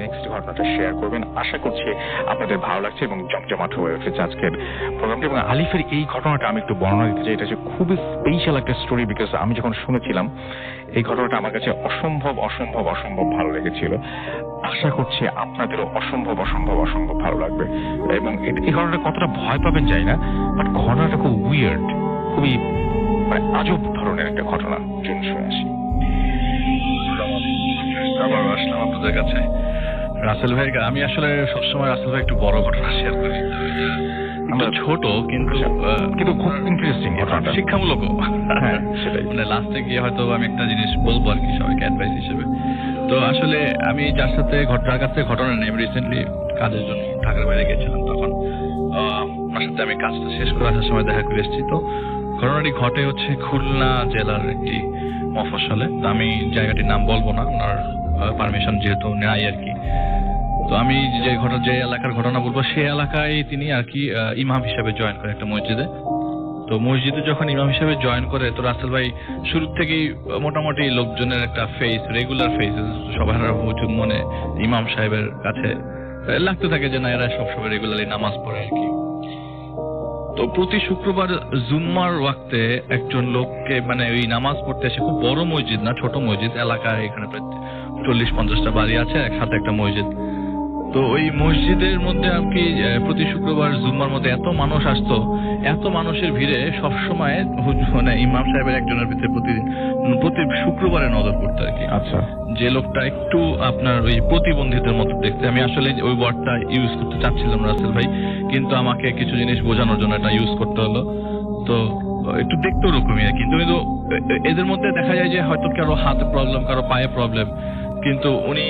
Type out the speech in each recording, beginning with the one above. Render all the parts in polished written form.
Next ঘটনাটা share করবেন। আশা করছি আপনাদের ভালো লাগছে এবং জমজমাট হয়ে উঠেছে আজকের প্রোগ্রামটি। এবং আলিফের এই ঘটনাটা আমি একটু বর্ণনা দিতে চাই। এটা হচ্ছে খুবই স্পেশাল একটা স্টোরি, বিকজ আমি যখন শুনেছিলাম এই ঘটনাটা আমার কাছে অসম্ভব অসম্ভব অসম্ভব ভালো লেগেছিল। আশা করছি আপনাদেরও অসম্ভব অসম্ভব অসম্ভব ভালো লাগবে। এবং এই ঘটনাটা কতটা ভয় পাবেন জানি না, বাট ঘটনাটা খুব উইয়ার্ড, খুবই মানে আজব ধরনের একটা ঘটনা। চলুন শুনে আসি। আবার আসলাম আপনাদের কাছে রাসেল ভাই। আমি আসলে সবসময় রাসেল ভাই একটু বড় ঘটনা শেয়ার করি, আমরা ছোট কিন্তু খুব ইন্টারেস্টিং, শিক্ষামূলক। সেটাই, মানে লাস্টে গিয়ে হয়তো আমি একটা জিনিস বলবো আর কি সবাইকে অ্যাডভাইস হিসেবে। তো আসলে আমি যার সাথে যার কাছ থেকে ঘটনা নেই, আমি রিসেন্টলি কাজের জন্য ঢাকার বাইরে গেছিলাম, তখন ওনার সাথে আমি কাজটা শেষ করে আসার সময় দেখা করে এসেছি। তো ঘটনাটি ঘটে হচ্ছে খুলনা জেলার একটি মফস্বলে। তো আমি জায়গাটির নাম বলবো না, ওনার পারমিশন যেহেতু নেই আর কি। তো আমি যে এলাকার ঘটনা বলবো, সেই এলাকায় তিনি আর কি ইমাম হিসেবে জয়েন করে একটা মসজিদে। তো মসজিদে যখন ইমাম হিসেবে জয়েন করে, তো রাসেল ভাই শুরু থেকেই মোটামুটি লোকজনের একটা ফেস, রেগুলার ফেস, সবার মনে ইমাম সাহেবের কাছে লাগতে থাকে যে না এরা সবসময় রেগুলারলি নামাজ পড়ে আর কি। তো প্রতি শুক্রবার জুম্মার ওয়াক্তে একজন লোককে মানে ওই নামাজ পড়তে এসে, খুব বড় মসজিদ না, ছোট মসজিদ, এলাকায় এখানে প্রায় 40-50টা বাড়ি আছে, একসাথে একটা মসজিদ। তো ওই মসজিদের মধ্যে আর কি প্রতি শুক্রবার জুম্মার মধ্যে এত মানুষ আসতো, এত মানুষের ভিড়ে সবসময় মানে ইমাম সাহেবের একজনের ভিতরে প্রতি শুক্রবারে নজর পড়তো আর কি। আচ্ছা, যে লোকটা একটু আপনার ওই প্রতিবন্ধীদের মতো দেখতে। আমি আসলে ওই ওয়ার্ডটা ইউজ করতে চাচ্ছিলাম রাসেল ভাই, কিন্তু আমাকে কিছু জিনিস বোঝানোর জন্য এটা ইউজ করতে হলো। তো একটু দেখতে ওরকমই আর কি। কিন্তু এদের মধ্যে দেখা যায় যে হয়তো কারো হাতে প্রবলেম, কারো পায়ে প্রবলেম, কিন্তু উনি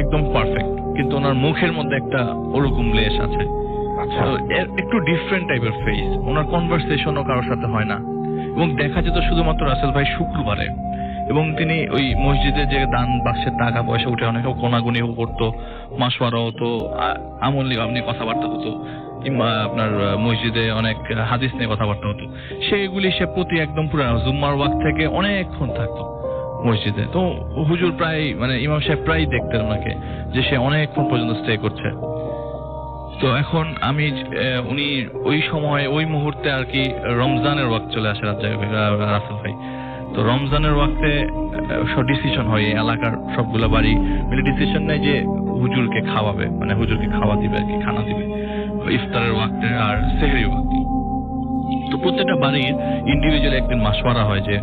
একদম পারফেক্ট, কিন্তু ওনার মুখের মধ্যে একটা ওরকম লেশ আছে। একটু ডিফারেন্ট টাইপের ফেস। ওনার কনভারসেশনও কারোর সাথে হয় না, এবং দেখা যেত শুধুমাত্র রাসেল ভাই শুক্রবারে। এবং তিনি ওই মসজিদে যে দান বাক্সের টাকা পয়সা উঠে অনেক কোনাগুনিও করতো, মাসওয়ারা হতো, আমল নিয়ে কথাবার্তা হতো, কিংবা আপনার মসজিদে অনেক হাদিস নিয়ে কথাবার্তা হতো। সেইগুলি সে প্রতি একদম পুরো জুম্মার ওয়াক্ত থেকে অনেকক্ষণ থাকতো মসজিদে। তো হুজুর প্রায় মানে ইমাম সাহেব প্রায় দেখতেন ওনাকে যে সে অনেকক্ষণ পর্যন্ত স্টে করছে। তো এখন আমি উনি ওই সময় ওই মুহূর্তে আর কি রমজানের ওয়াক্ত চলে আসে রাসেল ভাই। তো রমজানের ওয়াক্তে ডিসিশন হয় এলাকার সবগুলো বাড়ি মিলে ডিসিশন নেয় যে হুজুরকে খাওয়াবে, মানে হুজুরকে খাওয়া দিবে আর কি, খানা দিবে ইফতারের ওয়াক্তে আর সেহরির ওয়াক্তে। তো প্রত্যেকটা বাড়ির ইন্ডিভিজুয়ালি একদিন মাসওয়ারা হয় যে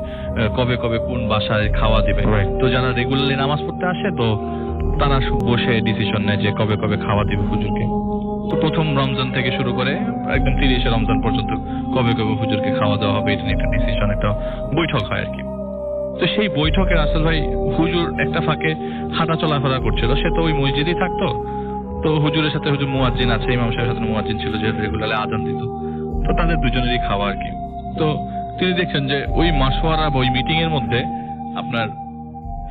কবে কবে কোন বাসায় খাওয়া দিবে। তো যারা রেগুলারলি নামাজ পড়তে আসে, তো তারা বসে ডিসিশন নেয় যে কবে কবে খাওয়া দিবে হুজুরকে। তো প্রথম রমজান থেকে শুরু করে একদম 30 রমজান পর্যন্ত কবে কবে হুজুরকে খাওয়া দেওয়া হবে, এটা নিয়ে একটা ডিসিশন, একটা বৈঠক হয় আর কি। তো সেই বৈঠকে রাসেল ভাই হুজুর একটা ফাঁকে হাঁটা চলাফেরা করছিল, সে তো ওই মসজিদেই থাকতো। তো হুজুরের সাথে হুজুর মুয়াজ্জিন আছে, ইমাম সাহেবের সাথে মুয়াজ্জিন ছিল যে রেগুলারলি আজান দিত। তো তাদের দুজনেরই খাওয়া আর কি। তো তিনি দেখছেন যে ওই মাসওয়ারা বা ওই মিটিং এর মধ্যে আপনার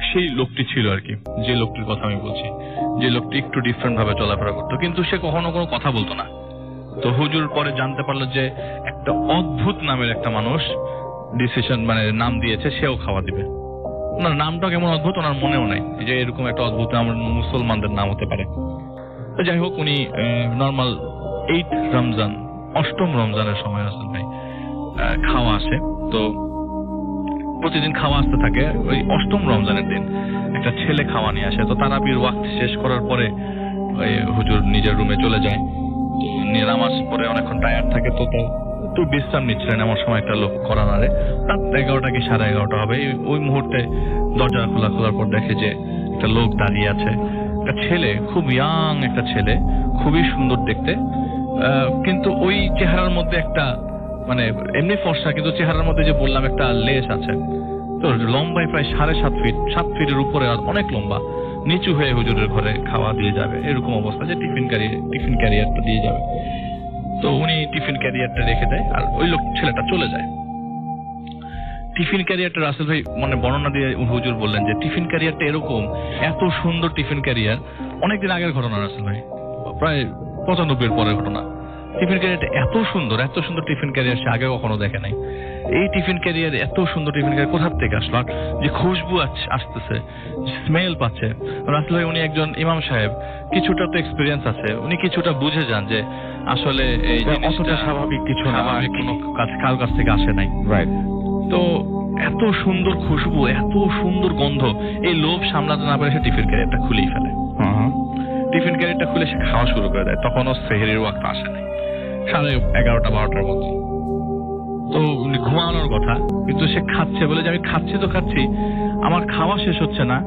সেই লোকটি ছিল আর কি, যে লোকটির কথা আমি বলছি, যে লোকটি একটু ডিফারেন্ট ভাবে চলাফেরা করতো, কিন্তু সে কখনো কোনো কথা বলতো না। তো হুজুর পরে জানতে পারলো যে একটা অদ্ভুত নামের একটা মানুষ ডিসিশন মানে নাম দিয়েছে, সেও খাওয়া দিবে। ওনার নামটা কেমন অদ্ভুত ওনার মনেও নাই যে এরকম একটা অদ্ভুত নাম মুসলমানদের নাম হতে পারে। তো যাই হোক, উনি নর্মাল 8 রমজান 8ম রমজানের সময় রাসেল ভাই খাওয়া আসে। তো প্রতিদিন খাওয়া আসতে থাকে। ওই 8ম রমজানের দিন একটা ছেলে খাওয়া নিয়ে আসে। তো তারাবির ওয়াক্ত শেষ করার পরে ওই হুজুর নিজের রুমে চলে যায়। নামাজ পরে অনেকক্ষণ টায়ার্ড থাকে, তো একটু বিশ্রাম নিচ্ছিলেন। আমার সময় একটা লোক করানারে রাত 11টা কি 11:30 হবে। ওই মুহূর্তে দরজা খোলার পর দেখে যে একটা লোক দাঁড়িয়ে আছে, একটা ছেলে, খুব ইয়াং একটা ছেলে, খুবই সুন্দর দেখতে, কিন্তু ওই চেহারার মধ্যে একটা মানে এমনি ফর্সা, কিন্তু চেহারার মধ্যে যে বললাম একটা লেশ আছে। তো লম্বায় প্রায় 7.5 ফিট, 7 ফিটের উপরে, আর অনেক লম্বা, নিচু হয়ে হুজুরের ঘরে খাওয়া দিয়ে যাবে এরকম অবস্থা, যে টিফিন ক্যারিয়ারটা দিয়ে যাবে। তো উনি টিফিন ক্যারিয়ারটা রেখে দেয় আর ওই ছেলেটা চলে যায়। টিফিন ক্যারিয়ারটা রাসেল ভাই মানে বর্ণনা দিয়ে হুজুর বললেন যে টিফিন ক্যারিয়ারটা এরকম, এত সুন্দর টিফিন ক্যারিয়ার, অনেকদিন আগের ঘটনা রাসেল ভাই, প্রায় 95 পরের ঘটনা। টিফিন ক্যারিয়ারটা এত সুন্দর টিফিন ক্যারিয়ার সে আগে কখনো দেখে নাই। এই টিফিন ক্যারিয়ার, এত সুন্দর টিফিন ক্যারিয়ার কোথা থেকে আসলো, আর যে খুশবু আসতেছে, স্মেল পাচ্ছে। রাসেল ভাই উনি একজন ইমাম সাহেব, কিছুটা তো এক্সপিরিয়েন্স আছে, উনি কিছুটা বুঝে যান যে আসলে এই জিনিসটা স্বাভাবিক কিছু না, স্বাভাবিক কোনো কারোর কাছ থেকে আসে নাই। রাইট। তো এত সুন্দর খুশবু, এত সুন্দর গন্ধ, এই লোভ সামলাতে না পারে সে টিফিন ক্যারিয়ারটা খুলেই ফেলে। টিফিন ক্যারিয়ারটা খুলে সে খাওয়া শুরু করে দেয়। তখনও সেহরির ওয়াক্ত আসে নাই, 11:30-12টার মধ্যে। তো ঘুমানোর কথা, কিন্তু সে খাচ্ছে, বলে যে আমি খাচ্ছি তো খাচ্ছি, আমার খাওয়া শেষ হচ্ছে না।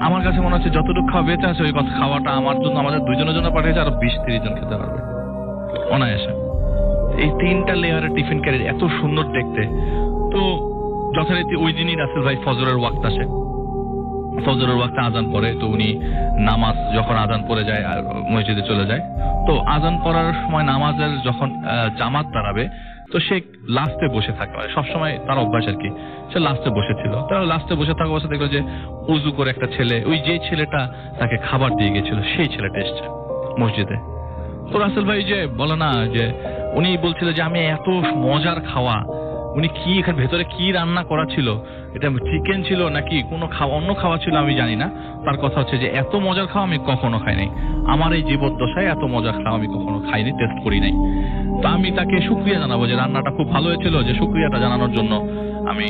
আমার কাছে মনে হচ্ছে যতটুকু খাওয়া বেঁচে আছে ওই কথা খাওয়াটা আমার জন্য, আমাদের দুজনের জন্য পাঠিয়েছে, আরো 20-30 জন খেতে পারবে অনায়াসে। এই 3টা লেয়ারের টিফিন ক্যারিয়ার এত সুন্দর দেখতে। তো যথারীতি ওই দিনই রাসেল ভাই ফজরের ওয়াক্ত আসে, ফজরের ওয়াক্তে আজান পড়ে। তো উনি নামাজ যখন আজান পড়ে যায় আর মসজিদে চলে যায়, তো আজান পড়ার সময় নামাজের যখন জামাত দাঁড়াবে, তো সে লাস্টে বসে থাকে, সবসময় তার অভ্যাস আর কি, সে লাস্টে বসেছিল। তারা লাস্টে বসে থাকা অবস্থা দেখলো যে উজু করে একটা ছেলে, ওই যে ছেলেটা তাকে খাবার দিয়ে গেছিল, সেই ছেলেটা এসছে মসজিদে। তো রাসেল ভাই যে বলে না, যে উনি বলছিল যে আমি এত মজার খাওয়া, উনি কি এখানে ভেতরে কি রান্না করা ছিল, এটা চিকেন ছিল নাকি কোনো খাওয়া, অন্য খাওয়া ছিল আমি জানি না। তার কথা হচ্ছে যে এত মজার খাওয়া আমি কখনো খাই নাই, আমার এই জীবদ্দশায় এত মজার খাওয়া আমি কখনো খাইনি, টেস্ট করি নাই। তো আমি তাকে শুকরিয়া জানাবো যে রান্নাটা খুব ভালো হয়েছিল, যে শুকরিয়াটা জানানোর জন্য আমি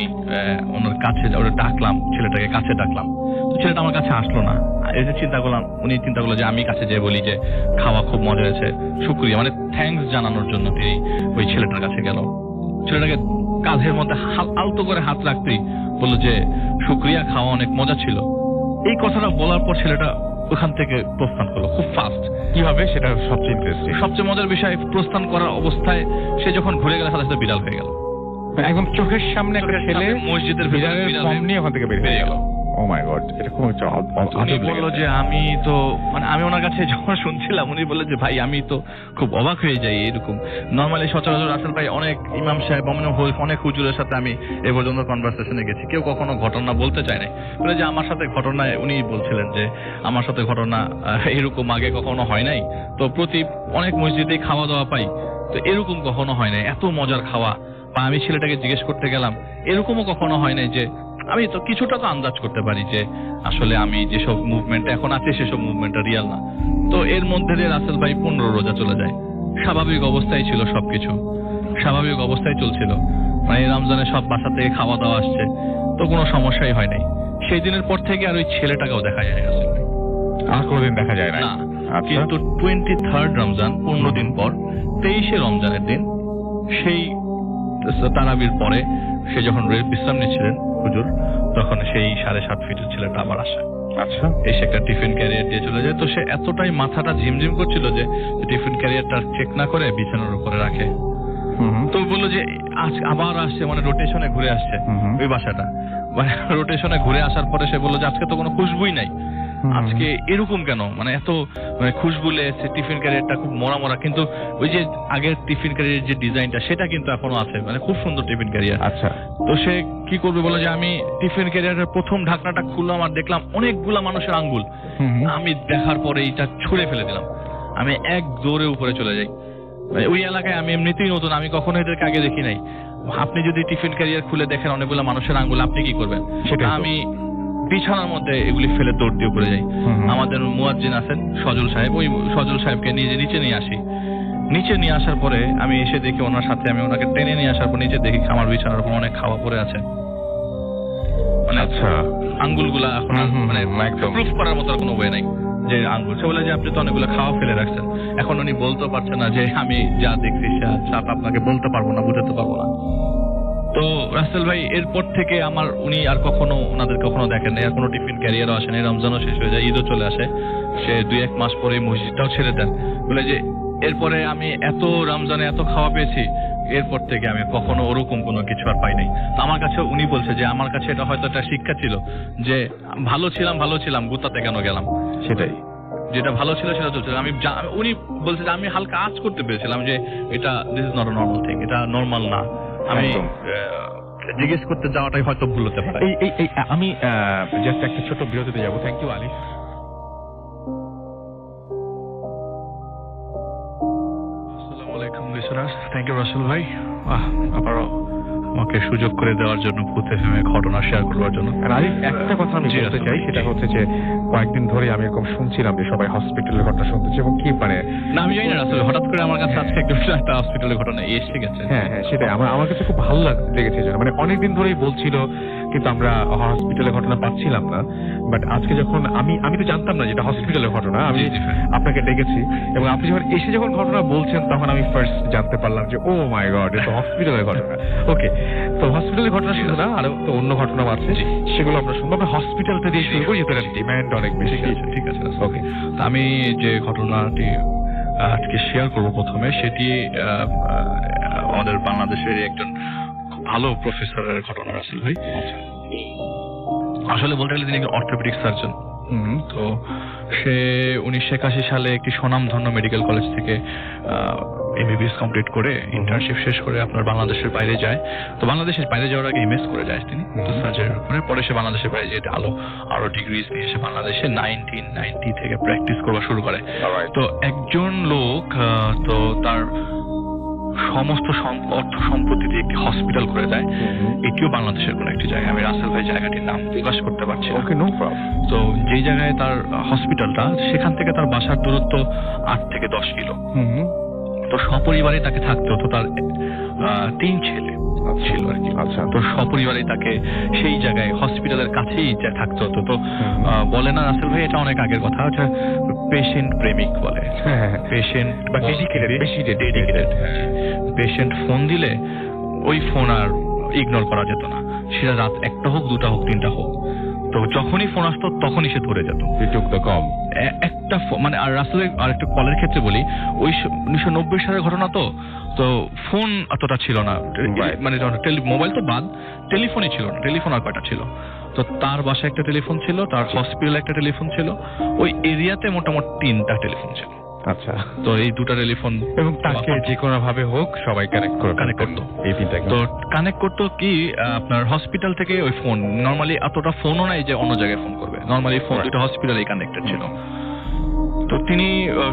ওনার কাছে ওটা ডাকলাম, ছেলেটাকে কাছে ডাকলাম। তো ছেলেটা আমার কাছে আসলো না। এসে চিন্তা করলাম, উনি চিন্তা করলো যে আমি কাছে যেয়ে বলি যে খাওয়া খুব মজা হয়েছে, শুকরিয়া মানে থ্যাঙ্কস জানানোর জন্য তিনি ওই ছেলেটার কাছে গেল। ছেলেটাকে কাঁধের মধ্যে আলতো করে হাত রাখতেই বললো যে শুকরিয়া, খাওয়া অনেক মজা ছিল। এই কথাটা বলার পর ছেলেটা ওখান থেকে প্রস্থান করলো খুব ফাস্ট। কিভাবে, সেটা সবচেয়ে ইন্টারেস্টিং। সবচেয়ে মজার বিষয়, প্রস্থান করার অবস্থায় সে যখন ঘুরে গেল, সাথে সাথে বিড়াল হয়ে গেল, একদম চোখের সামনে একটা ছেলে মসজিদের বিড়ালের ফর্ম নিয়ে ওখান থেকে বেরিয়ে গেল। ও মাই গড, এটা খুব উনি বললো যে আমি তো মানে আমি ওনার কাছে যখন শুনছিলাম, উনি বললেন যে ভাই আমি তো খুব অবাক হয়ে যাই, এরকম নর্মালি সচরাচর রাসেল ভাই অনেক ইমাম সাহেব অনেক হুজুরের সাথে আমি এ পর্যন্ত কনভারসেশনে গেছি, কেউ কখনো ঘটনা বলতে চায় না, বলে যে আমার সাথে ঘটনায় উনি বলছিলেন যে আমার সাথে ঘটনা এরকম আগে কখনো হয় নাই। তো অনেক মসজিদে খাওয়া দাওয়া পাই, তো এরকম কখনো হয় নাই, এত মজার খাওয়া। বা আমি ছেলেটাকে জিজ্ঞেস করতে গেলাম, এরকমও কখনো হয় নাই যে আমি তো কিছুটা তো আন্দাজ করতে পারি যে আসলে আমি যেসব মুভমেন্ট এখন আছে সেসব মুভমেন্টটা রিয়াল না। তো এর মধ্যে দিয়ে রাসেল ভাই 15 রোজা চলে যায়, স্বাভাবিক অবস্থায় ছিল, সবকিছু স্বাভাবিক অবস্থায় চলছিল, মানে রমজানে সব বাসা থেকে খাওয়া দাওয়া আসছে, তো কোনো সমস্যাই হয় নাই। সেই দিনের পর থেকে আর ওই ছেলেটাকেও দেখা যায় রাসেল ভাই, আর কোনোদিন দেখা যায় না। কিন্তু 23rd রমজান 15 দিন পর 23শে রমজানের দিন, সেই তারাবির পরে সে যখন বিশ্রাম নিচ্ছিলেন হুজুর, তখন সেই 7.5 ফিটের ছেলেটা আবার আসে। আচ্ছা, এসে একটা টিফিন ক্যারিয়ার দিয়ে চলে যায়। তো সে এতটাই মাথাটা ঝিমঝিম করছিল যে টিফিন ক্যারিয়ারটা চেক না করে বিছানার উপরে রাখে। তো বললো যে আজ আবার আসছে, মানে রোটেশনে ঘুরে আসছে ওই বাসাটা, মানে রোটেশনে ঘুরে আসার পরে সে বললো যে আজকে তো কোনো খুশবুই নাই, আজকে এরকম কেন, মানে এত খুশবু লেগেছে, টিফিন ক্যারিয়ারটা খুব মরা মরা, কিন্তু ওই যে আগের টিফিন ক্যারিয়ার যে ডিজাইনটা সেটা কিন্তু এখনো আছে, মানে খুব সুন্দর টিফিন ক্যারিয়ার। আচ্ছা, তো সে কি করবে, বলে যে আমি টিফিন ক্যারিয়ারের প্রথম ঢাকনাটা খুললাম আর দেখলাম অনেকগুলা মানুষের আঙ্গুল। আমি দেখার পরে এটা ছুঁড়ে ফেলে দিলাম, আমি এক দৌড়ে উপরে চলে যাই। ওই এলাকায় আমি এমনিতেই নতুন, আমি কখনো এদেরকে আগে দেখি নাই। আপনি যদি টিফিন ক্যারিয়ার খুলে দেখেন অনেকগুলো মানুষের আঙ্গুল, আপনি কি করবেন? সেটা আমি বিছানার মধ্যে এগুলি ফেলে দৌড় দিয়ে উপরে যাই। আমাদের মুয়াজ্জিন আছেন সজল সাহেব, ওই সজল সাহেবকে নিচে নিয়ে আসি। নিচে নিয়ে আসার পরে আমি এসে দেখি ওনার সাথে, আমি ওনাকে টেনে নিয়ে আসার পর নিচে দেখি আমার বিছানার উপর অনেক খাওয়া পড়ে আছে, মানে আচ্ছা আঙ্গুলগুলা এখন মানে প্রুফ করার মতো কোনো ওয়ে নাই যে আঙ্গুল। সে বলে যে আপনি তো অনেকগুলো খাওয়া ফেলে রাখছেন। এখন উনি বলতে পারছে না যে আমি যা দেখছি সাপ আপনাকে বলতে পারবো না, বুঝাতে পারবো না। তো রাসেল ভাই এরপর থেকে উনি আর কখনো ওনাদের কখনো দেখেন না, আর কোনো টিফিন ক্যারিয়ারও আসেন, রমজানও শেষ হয়ে যায়, ঈদও চলে আসে, সে 2-1 মাস পরে মসজিদটাও ছেড়ে দেন। বলে যে এরপরে আমি এত রমজানে এত খাওয়া পেয়েছি, এরপর থেকে আমি কখনো ওরকম কোনো কিছু আর পাই নাই। তো আমার কাছে উনি বলছে যে আমার কাছে এটা হয়তো একটা শিক্ষা ছিল যে ভালো ছিলাম গুতাতে কেন গেলাম, সেটাই, যেটা ভালো ছিল সেটা চলছিল। উনি বলছে যে আমি হালকা আঁচ করতে পেরেছিলাম যে এটা this is not a normal thing, এটা নর্মাল না। আমি জিজ্ঞেস করতে যাওয়াটাই হয়তো ভুল হতে পারে। আমি জাস্ট একটা ছোট বিরতিতে যাবো। থ্যাংক ইউ আলিফ। আসসালামু আলাইকুম লিসনার্স, থ্যাংক ইউ রাসেল ভাই। আবারও আমাকে সুযোগ করে দেওয়ার জন্য ভূত এফএম ঘটনা শেয়ার করবার জন্য। আর আরেক একটা কথা আমি বলতে চাই, সেটা হচ্ছে যে কয়েকদিন ধরে আমি এরকম শুনছিলাম যে সবাই হসপিটালের ঘটনা শুনতেছে এবং কি মানে না আমি জানি না আসলে হঠাৎ করে আমার কাছে আজকে একটা হসপিটালের ঘটনা এসে গেছে। হ্যাঁ হ্যাঁ সেটাই আমার কাছে খুব ভালো লেগেছে, মানে অনেকদিন ধরেই বলছিল কিন্তু আমরা হসপিটালের ঘটনা পাচ্ছিলাম না। বাট আজকে যখন আমি তো জানতাম না যেটা হসপিটালের ঘটনা, আমি আপনাকে ডেকেছি এবং আপনি যখন ঘটনা বলছেন তখন আমি ফার্স্ট জানতে পারলাম যে ও মাই গড এটা হসপিটালের ঘটনা। ওকে, তো হসপিটালের ঘটনা শুধু না, আরো তো অন্য ঘটনা আছে, সেগুলো আমরা শুনবো। আমরা হসপিটালটা দিয়ে শুরু করি, যেটা ডিমান্ড অনেক বেশি। ঠিক আছে ওকে। আমি যে ঘটনাটি আজকে শেয়ার করব প্রথমে, সেটি আমাদের বাংলাদেশের একজন ভালো প্রফেসরের ঘটনা রাসেল ভাই। আসলে বলতে গেলে তিনি একজন অর্থোপেডিক সার্জন। তো সে 1981 সালে একটি স্বনামধন্য মেডিকেল কলেজ থেকে এমবিবিএস কমপ্লিট করে ইন্টার্নশিপ শেষ করে আপনার বাংলাদেশের বাইরে যায়। তো বাংলাদেশের বাইরে যাওয়ার আগে এমএস করে যায় তিনি সার্জারির উপরে। পরে সে বাংলাদেশের বাইরে যেতে আরো ডিগ্রিজ নিয়ে এসে বাংলাদেশে 1990 থেকে প্র্যাকটিস করা শুরু করে। তো একজন লোক তো তার সমস্ত অর্থ সম্পত্তি দিয়ে একটি হসপিটাল করে দেয়। এটিও বাংলাদেশের কোন একটি জায়গায়, আমি রাসেল ভাই জায়গাটির নাম প্রকাশ করতে পারছি। ওকে, নো প্রবলেম। তো যেই জায়গায় তার হসপিটালটা, সেখান থেকে তার বাসার দূরত্ব 8 থেকে 10 কিলো। তো সপরিবারে তাকে থাকতে হতো। তার 3 ছেলে ছিল আর কি। আচ্ছা, তো সপরিবারে তাকে সেই জায়গায় হসপিটালের কাছেই থাকতে হতো। তো বলে না রাসেল ভাই, এটা অনেক আগের কথা, আচ্ছা পেশেন্ট প্রেমিক বলে। পেশেন্ট বা ডেডিকেটেড পেশেন্ট ফোন দিলে ওই ফোন আর ইগনোর করা যেত না, সেটা রাত 1টা হোক 2টা হোক 3টা হোক। তো যখনই ফোন আসতো তখনই সে ধরে যেত। কম একটা মানে আর রাসেলের আর একটা কলের ক্ষেত্রে বলি, ওই 1990 সালের ঘটনা। তো ফোন এতটা ছিল না, মানে মোবাইল তো বাদ, টেলিফোনই ছিল না। টেলিফোন আর কয়টা ছিল? তো তার বাসায় একটা টেলিফোন ছিল, তার হসপিটালে একটা টেলিফোন ছিল, ওই এরিয়াতে মোটামুটি 3টা টেলিফোন ছিল। আচ্ছা, তো এই 2টা টেলিফোন এবং তাকে যে কোনো ভাবে হোক সবাই কানেক্ট করতো। এই 3টা তো কানেক্ট করতো কি আপনার হসপিটাল থেকে ওই ফোন। নরমালি এতটা ফোনও নাই যে অন্য জায়গায় ফোন করবে, নরমালি ফোন 2টা হসপিটালেই কানেক্টেড ছিল। তো তিনি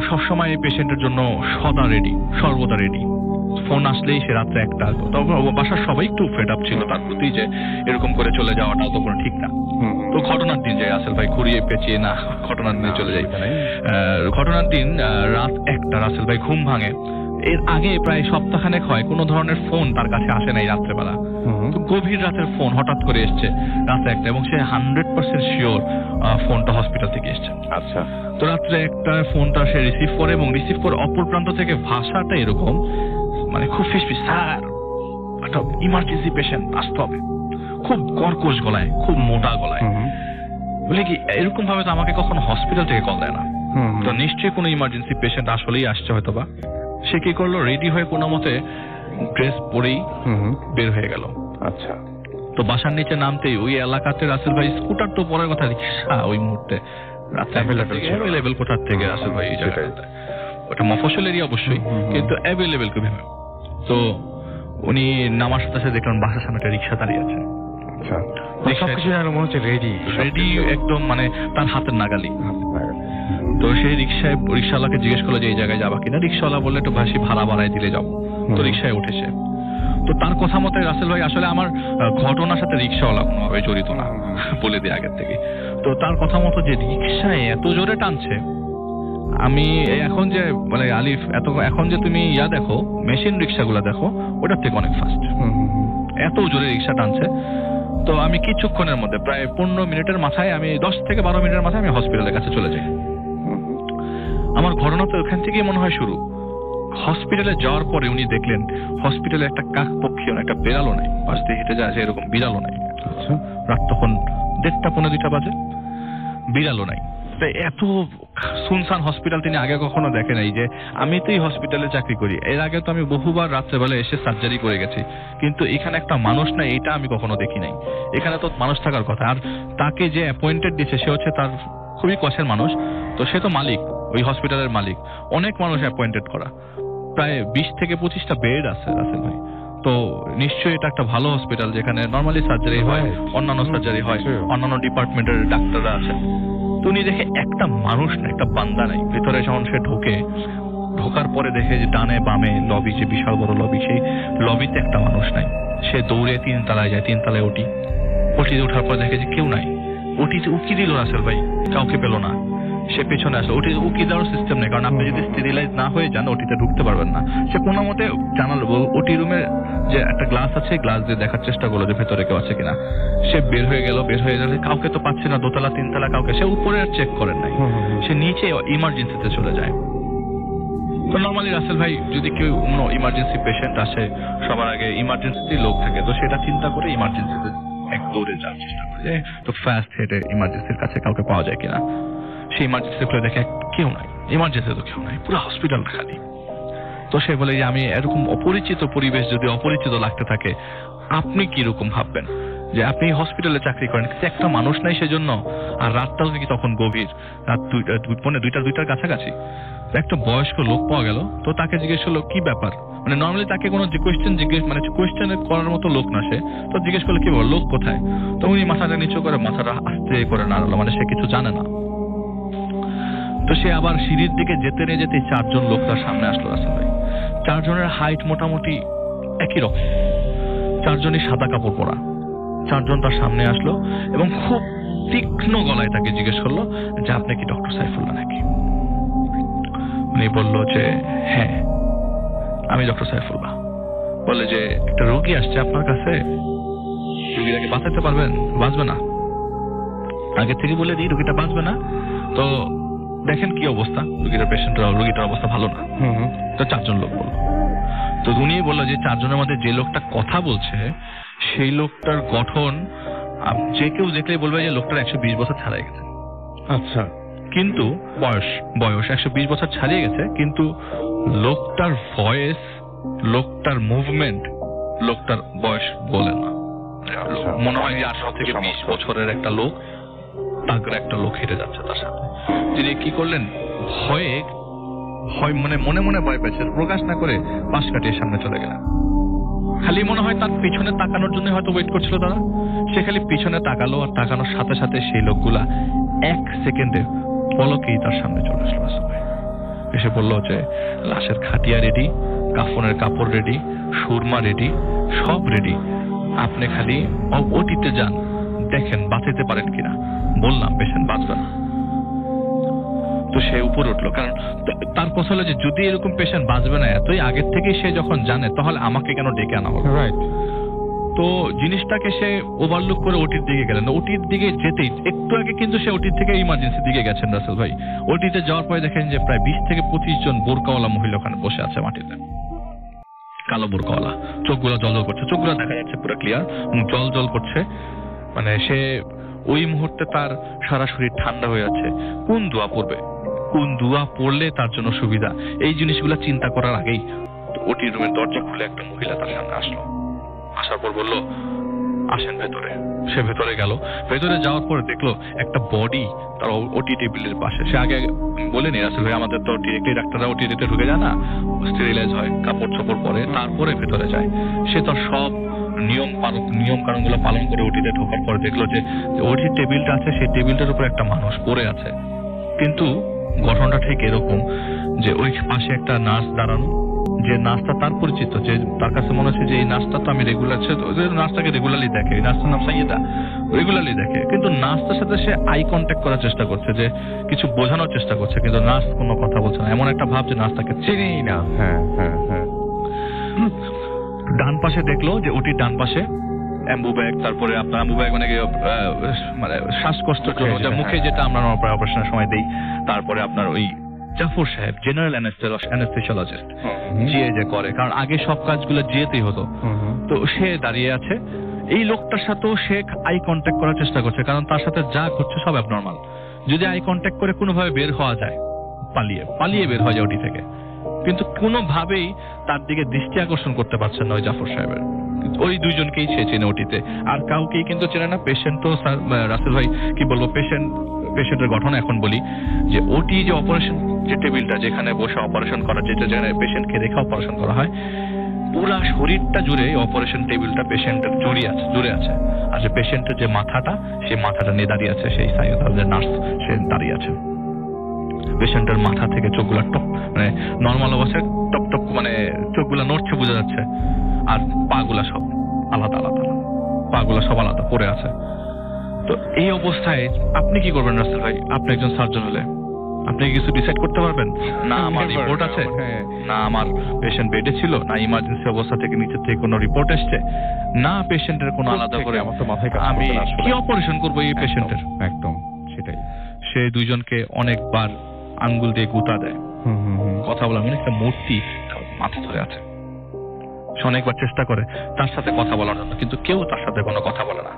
সবসময় পেশেন্টের জন্য সর্বদা রেডি। ফোন আসলেই সে রাত্রে 1টা। তখন বাসার সবাই একটু ফেড আপ ছিল তার প্রতি যে এরকম করে চলে যাওয়াটা তো কোনো ঠিক না। তো ঘটনার দিন যাই রাসেল ভাই, ঘুরিয়ে পেঁচিয়ে না, ঘটনার দিনে চলে যাই। ঘটনার দিন রাত 1টা রাসেল ভাই ঘুম ভাঙে। এর আগে প্রায় সপ্তাহখানেক হয় কোনো ধরনের ফোন তার কাছে আসে নাই রাত্রেবেলা। তো গভীর রাতের ফোন হঠাৎ করে এসছে রাত 1টা, এবং সে 100% শিওর ফোনটা হসপিটাল থেকে এসছে। আচ্ছা, তো রাত্রে 1টায় ফোনটা সে রিসিভ করে, এবং রিসিভ করে অপর প্রান্ত থেকে ভাষাটা এরকম, মানে খুব ফিসফিস, স্যার একটা ইমার্জেন্সি পেশেন্ট আসতে হবে, খুব কর্কশ গলায়, খুব মোটা গলায়। বলে কি এরকম ভাবে তো আমাকে কখনো হসপিটাল থেকে কল দেয় না। তো নিশ্চয়ই কোনো ইমার্জেন্সি পেশেন্ট আসলেই আসছে হয়তো বা। সে কি করলো, রেডি হয়ে কোনো মতে ড্রেস পরেই বের হয়ে গেল। আচ্ছা, তো বাসার নিচে নামতেই ওই এলাকাতে রাসেল ভাই স্কুটার তো পরের কথা, রিক্সা ওই মুহূর্তে রাতে অ্যাভেলেবেল কোথার থেকে রাসেল ভাই এই জায়গাটাতে, ওটা মফস্বল এরিয়া অবশ্যই, কিন্তু অ্যাভেলেবেল খুবই। তো উনি নামার সাথে সাথে দেখলাম বাসার সামনে একটা রিক্সা দাঁড়িয়ে আছে। রেডি একদম, মানে তার হাতের নাগালি। তো সেই রিক্সাওয়ালাকে জিজ্ঞেস করলো যে এই জায়গায় যাবা কিনা। রিক্সাওয়ালা বললে একটু ভাড়া বাড়ায় দিলে যাবো। তো রিক্সায় উঠেছে। তো তার কথা মতো রাসেল ভাই, আসলে আমার ঘটনার সাথে রিক্সাওয়ালা কোনোভাবে জড়িত না, বলে দিই আগের থেকে। তো তার কথা মতো যে রিক্সায় এত জোরে টানছে, আমি এখন যে মানে আলিফ এখন যে তুমি দেখো মেশিন রিক্সাগুলো দেখো, ওটার থেকে অনেক ফাস্ট, এত জোরে রিক্সা টানছে। তো আমি কিছুক্ষণের মধ্যে প্রায় 15 মিনিটের মাথায়, আমি 10 থেকে 12 মিনিটের মাথায় আমি হসপিটালের কাছে চলে যাই। আমার ঘটনা তো ওখান থেকেই মনে হয় শুরু। হসপিটালে যাওয়ার পরে উনি দেখলেন হসপিটালে একটা কাকপক্ষী, একটা বিড়ালও নাই, পাশ দিয়ে হেঁটে যায় এরকম বিড়ালও নাই। রাত তখন 1:30 পৌনে 2টা বাজে, বিড়ালও নাই। এত সুনসান হসপিটাল তিনি আগে কখনো দেখে নাই। যে আমি তো এই হসপিটালে চাকরি করি, এর আগে তো আমি বহুবার রাত্রেবেলা এসে সার্জারি করে গেছি, কিন্তু এখানে একটা মানুষ নাই, এটা আমি কখনো দেখি নাই। এখানে তো মানুষ থাকার কথা। আর তাকে যে অ্যাপয়েন্টেড দিয়েছে সে হচ্ছে তার খুবই কাছের মানুষ। তো সে তো মালিক, ওই হসপিটালের মালিক। অনেক মানুষ অ্যাপয়েন্টেড করা, প্রায় 20 থেকে 25টা বেড আছে রাসেল ভাই। তো নিশ্চয়ই এটা একটা ভালো হসপিটাল, যেখানে নর্মালি সার্জারি হয়, অন্যান্য সার্জারি হয়, অন্যান্য ডিপার্টমেন্টের ডাক্তাররা আছে। তো উনি দেখে একটা মানুষ না, একটা বান্দা নাই। ভেতরে যখন সে ঢোকার পরে দেখে যে ডানে বামে লবি, যে বিশাল বড় লবি, সেই লবিতে একটা মানুষ নাই। সে দৌড়ে 3 তলায় যায়, 3 তলায় ওটিতে ওঠার পর দেখে যে কেউ নাই। ওটিতে উকি দিল রাসেল ভাই, কাউকে পেল না। সে পেছনে আসলো, ওটিতে উকি দেওয়ার সিস্টেম নেই, কারণ আপনি যদি স্টেরিলাইজ না হয়ে যান ওটিতে ঢুকতে পারবেন না। সে কোনো মতে জানালো ওটি রুমের যে একটা গ্লাস আছে, গ্লাস দিয়ে দেখার চেষ্টা করলো যে ভেতরে কেউ আছে কিনা। সে বের হয়ে গেলে কাউকে তো পাচ্ছে না, 2 তলা 3 তলা কাউকে। সে উপরে আর চেক করেন নাই, সে নিচে ইমার্জেন্সিতে চলে যায়। তো নর্মালি রাসেল ভাই যদি কেউ ইমার্জেন্সি পেশেন্ট আসে, সবার আগে ইমার্জেন্সি লোক থাকে, তো সেটা চিন্তা করে ইমার্জেন্সিতে এক দৌড়ে যাওয়ার চেষ্টা করে, তো ফার্স্ট হেডে ইমার্জেন্সির কাছে কাউকে পাওয়া যায় কিনা। সে ইমার্জেন্সি করে দেখে কেউ নাই, ইমার্জেন্সি তো কেউ নাই, পুরো হসপিটালটা খালি। তো সে বলে যে আমি এরকম অপরিচিত পরিবেশ যদি অপরিচিত লাগতে থাকে, আপনি কি রকম ভাববেন? যে আপনি হসপিটালে চাকরি করেন, কিন্তু একটা মানুষ নাই সেজন্য। আর রাতটাও কি তখন গভীর, রাত 2টার কাছাকাছি। একটা বয়স্ক লোক পাওয়া গেল, তো তাকে জিজ্ঞেস করলো কি ব্যাপার, মানে নর্মালি তাকে কোনো কোয়েশ্চেন করার মতো লোক না, সে তো জিজ্ঞেস করলো কি বল, লোক কোথায়? তো উনি মাথাটা নিচু করে, মাথাটা আস্তে করে নাড়ালো, মানে সে কিছু জানে না। তো সে আবার সিঁড়ির দিকে যেতে 4জন লোক তার সামনে আসলো রাসেল ভাই। 4 জনের হাইট মোটামুটি একই রকম, 4 জনই সাদা কাপড় পরা। 4 জন তার সামনে আসলো এবং খুব তীক্ষ্ণ গলায় তাকে জিজ্ঞেস করলো যে আপনি কি ডক্টর সাইফুল্লাহ নাকি? উনি বললো যে হ্যাঁ আমি ডক্টর সাইফুল্লাহ। বলে যে একটা রোগী আসছে আপনার কাছে, রোগীটাকে বাঁচাতে পারবেন? বাঁচবে না, আগে থেকে বলে দিই রোগীটা বাঁচবে না, তো দেখেন কি অবস্থা, রোগীটার অবস্থা ভালো না। তো 4 জন লোক বলল। তো উনি বললো যে 4 জনের মধ্যে যে লোকটা কথা বলছে সেই লোকটার গঠন যে কেউ দেখলেই বলবে যে লোকটার 120 বছর ছাড়িয়ে গেছে। আচ্ছা, কিন্তু বয়স 120 বছর ছাড়িয়ে গেছে, কিন্তু লোকটার ভয়েস, লোকটার মুভমেন্ট, লোকটার বয়স বলে না। মনে হয় যে 18 থেকে 20 বছরের একটা লোক, তাগড়া একটা লোক হেঁটে যাচ্ছে তার সাথে। তিনি কি করলেন, মানে মনে মনে ভয় পেয়েছে, প্রকাশ না করে পাশ কাটিয়ে সামনে চলে গেলেন। খালি মনে হয় তার পিছনে তাকানোর জন্য হয়তো ওয়েট করছিল তারা। সে খালি পিছনে তাকালো, আর তাকানোর সাথে সাথে সেই লোকগুলা 1 সেকেন্ডে পলকেই তার সামনে চলে আসলো। এসে বললো যে লাশের খাটিয়া রেডি, কাফনের কাপড় রেডি, সুরমা রেডি, সব রেডি, আপনি খালি ওটিতে যান, দেখেন বাঁচাতে পারেন কিনা। বললাম পেশেন্ট বাঁচবে না। তো সে উপরে উঠলো, কারণ তার কথা হলো যে যদি এরকম পেশেন্ট বাঁচবে না এতই আগের থেকে সে যখন জানে, তাহলে আমাকে কেন ডেকে আনা হলো? রাইট। তো জিনিসটাকে সে ওভারলুক করে ওটির দিকে গেলেন। ওটির দিকে যেতেই একটু আগে কিন্তু সে ওটির থেকে ইমার্জেন্সি দিকে গেছেন রাসেল ভাই। ওটিতে যাওয়ার পরে দেখেন যে প্রায় 20 থেকে 25 জন বোরকাওয়ালা মহিলা ওখানে বসে আছে মাটিতে, কালো বোরকাওয়ালা, চোখগুলো জল করছে, চোখগুলো দেখা যাচ্ছে পুরো ক্লিয়ার, জল করছে। মানে সে ওই মুহূর্তে তার সারা শরীর ঠান্ডা হয়ে আছে। কোন দোয়া পড়লে তার জন্য সুবিধা, এই জিনিসগুলো চিন্তা করার আগেই ওটি রুমের দরজা খুলে একটা মহিলা তার সামনে আসলো। আসার পর বললো আসেন ভেতরে। সে ভেতরে গেল। ভেতরে যাওয়ার পর দেখলো একটা বডি তার ওটি টেবিলের পাশে। সে আগে বলেনি রাসেল ভাই, আমাদের তো ডিরেক্টলি ডাক্তাররা ওটিতে ঢুকে যায় না, স্টেরিলাইজ হয়, কাপড় চোপড় পরে তারপরে ভেতরে যায়। সে তার সব নিয়ম কানুন গুলো পালন করে ওটিতে ঢোকার পর দেখলো যে ওটির টেবিলটা আছে, সেই টেবিলটার উপর একটা মানুষ পড়ে আছে। কিন্তু গঠনটা ঠিক এরকম যে ওই পাশে একটা নার্স দাঁড়ানো, যে নার্সটা তার পরিচিত, যে তার কাছে মনে হচ্ছে যে এই নার্সটা তো আমি রেগুলার, নার্সটাকে রেগুলারলি দেখে, এই নার্সটার নাম সাইয়েদা, রেগুলারলি দেখে। কিন্তু নার্সটার সাথে সে আই কন্ট্যাক্ট করার চেষ্টা করছে, যে কিছু বোঝানোর চেষ্টা করছে, কিন্তু নার্স কোনো কথা বলছে না। এমন একটা ভাব যে নার্সটাকে চিনেই না। ডান পাশে দেখলো যে ওটির ডান পাশে অ্যাম্বু ব্যাগ, তারপরে আপনার অ্যাম্বু ব্যাগ মানে শ্বাসকষ্টের জন্য যা মুখে যেটা আমরা অপারেশনের সময় দেই। তারপরে আপনার ওই জাফর সাহেব, জেনারেল অ্যানেস্থেসিওলজিস্ট, জিএ যে করে, কারণ আগে সব কাজগুলো জিএতেই হতো। তো সে দাঁড়িয়ে আছে। এই লোকটার সাথেও সে আই কন্ট্যাক্ট করার চেষ্টা করছে, কারণ তার সাথে যা ঘটছে সব অ্যাবনর্মাল। যদি আই কন্ট্যাক্ট করে কোনোভাবে বের হওয়া যায়, পালিয়ে বের হয়ে যায় ওটি থেকে, কিন্তু কোনোভাবেই তার দিকে দৃষ্টি আকর্ষণ করতে পারছেন না ওই জাফর সাহেবের। ওই 2 জনকেই সে চেনে ওটিতে, আর কাউকেই কিন্তু চেনে না। পেশেন্ট তো রাসেল ভাই কি বলবো, পেশেন্টের গঠন এখন বলি যে ওটি যে অপারেশন যে টেবিলটা যেখানে বসে অপারেশন করা, যেখানে পেশেন্টকে রেখে অপারেশন করা হয়, পুরা শরীরটা জুড়ে অপারেশন টেবিলটা পেশেন্টের জুড়ে আছে। আর যে পেশেন্টের যে মাথাটা, সেই মাথাটা নিয়ে দাঁড়িয়ে আছে সেই সাইয়েদা নার্স, সে দাঁড়িয়ে আছে। পেশেন্টের মাথা থেকে চোখগুলা টপ, মানে নর্মাল অবস্থায় টপ মানে চোখগুলা নড়ছে বোঝা যাচ্ছে, আর পা গুলা সব আলাদা আলাদা, পাগুলো সব আলাদা পড়ে আছে। তো এই অবস্থায় আপনি কি করবেন রাসেল ভাই? আপনি একজন সার্জন হলে আপনি কি কিছু ডিসাইড করতে পারবেন? না আমার রিপোর্ট আছে, না আমার পেশেন্ট বেডে ছিল, না ইমার্জেন্সি অবস্থা থেকে নিচে থেকে কোনো রিপোর্ট এসছে, না পেশেন্টের কোনো আলাদা করে আমার তো মাথায় কাজ আমি করবে না আসলে। কি অপারেশন করবো এই পেশেন্টের? একদম সেটাই। সে দুইজনকে অনেকবার আঙ্গুল দিয়ে গুতা দেয়, কথা বলা মানে একটা মূর্তি মাথা ধরে আছে। সে অনেকবার চেষ্টা করে তার সাথে কথা বলার জন্য, কিন্তু কেউ তার সাথে কোনো কথা বলে না।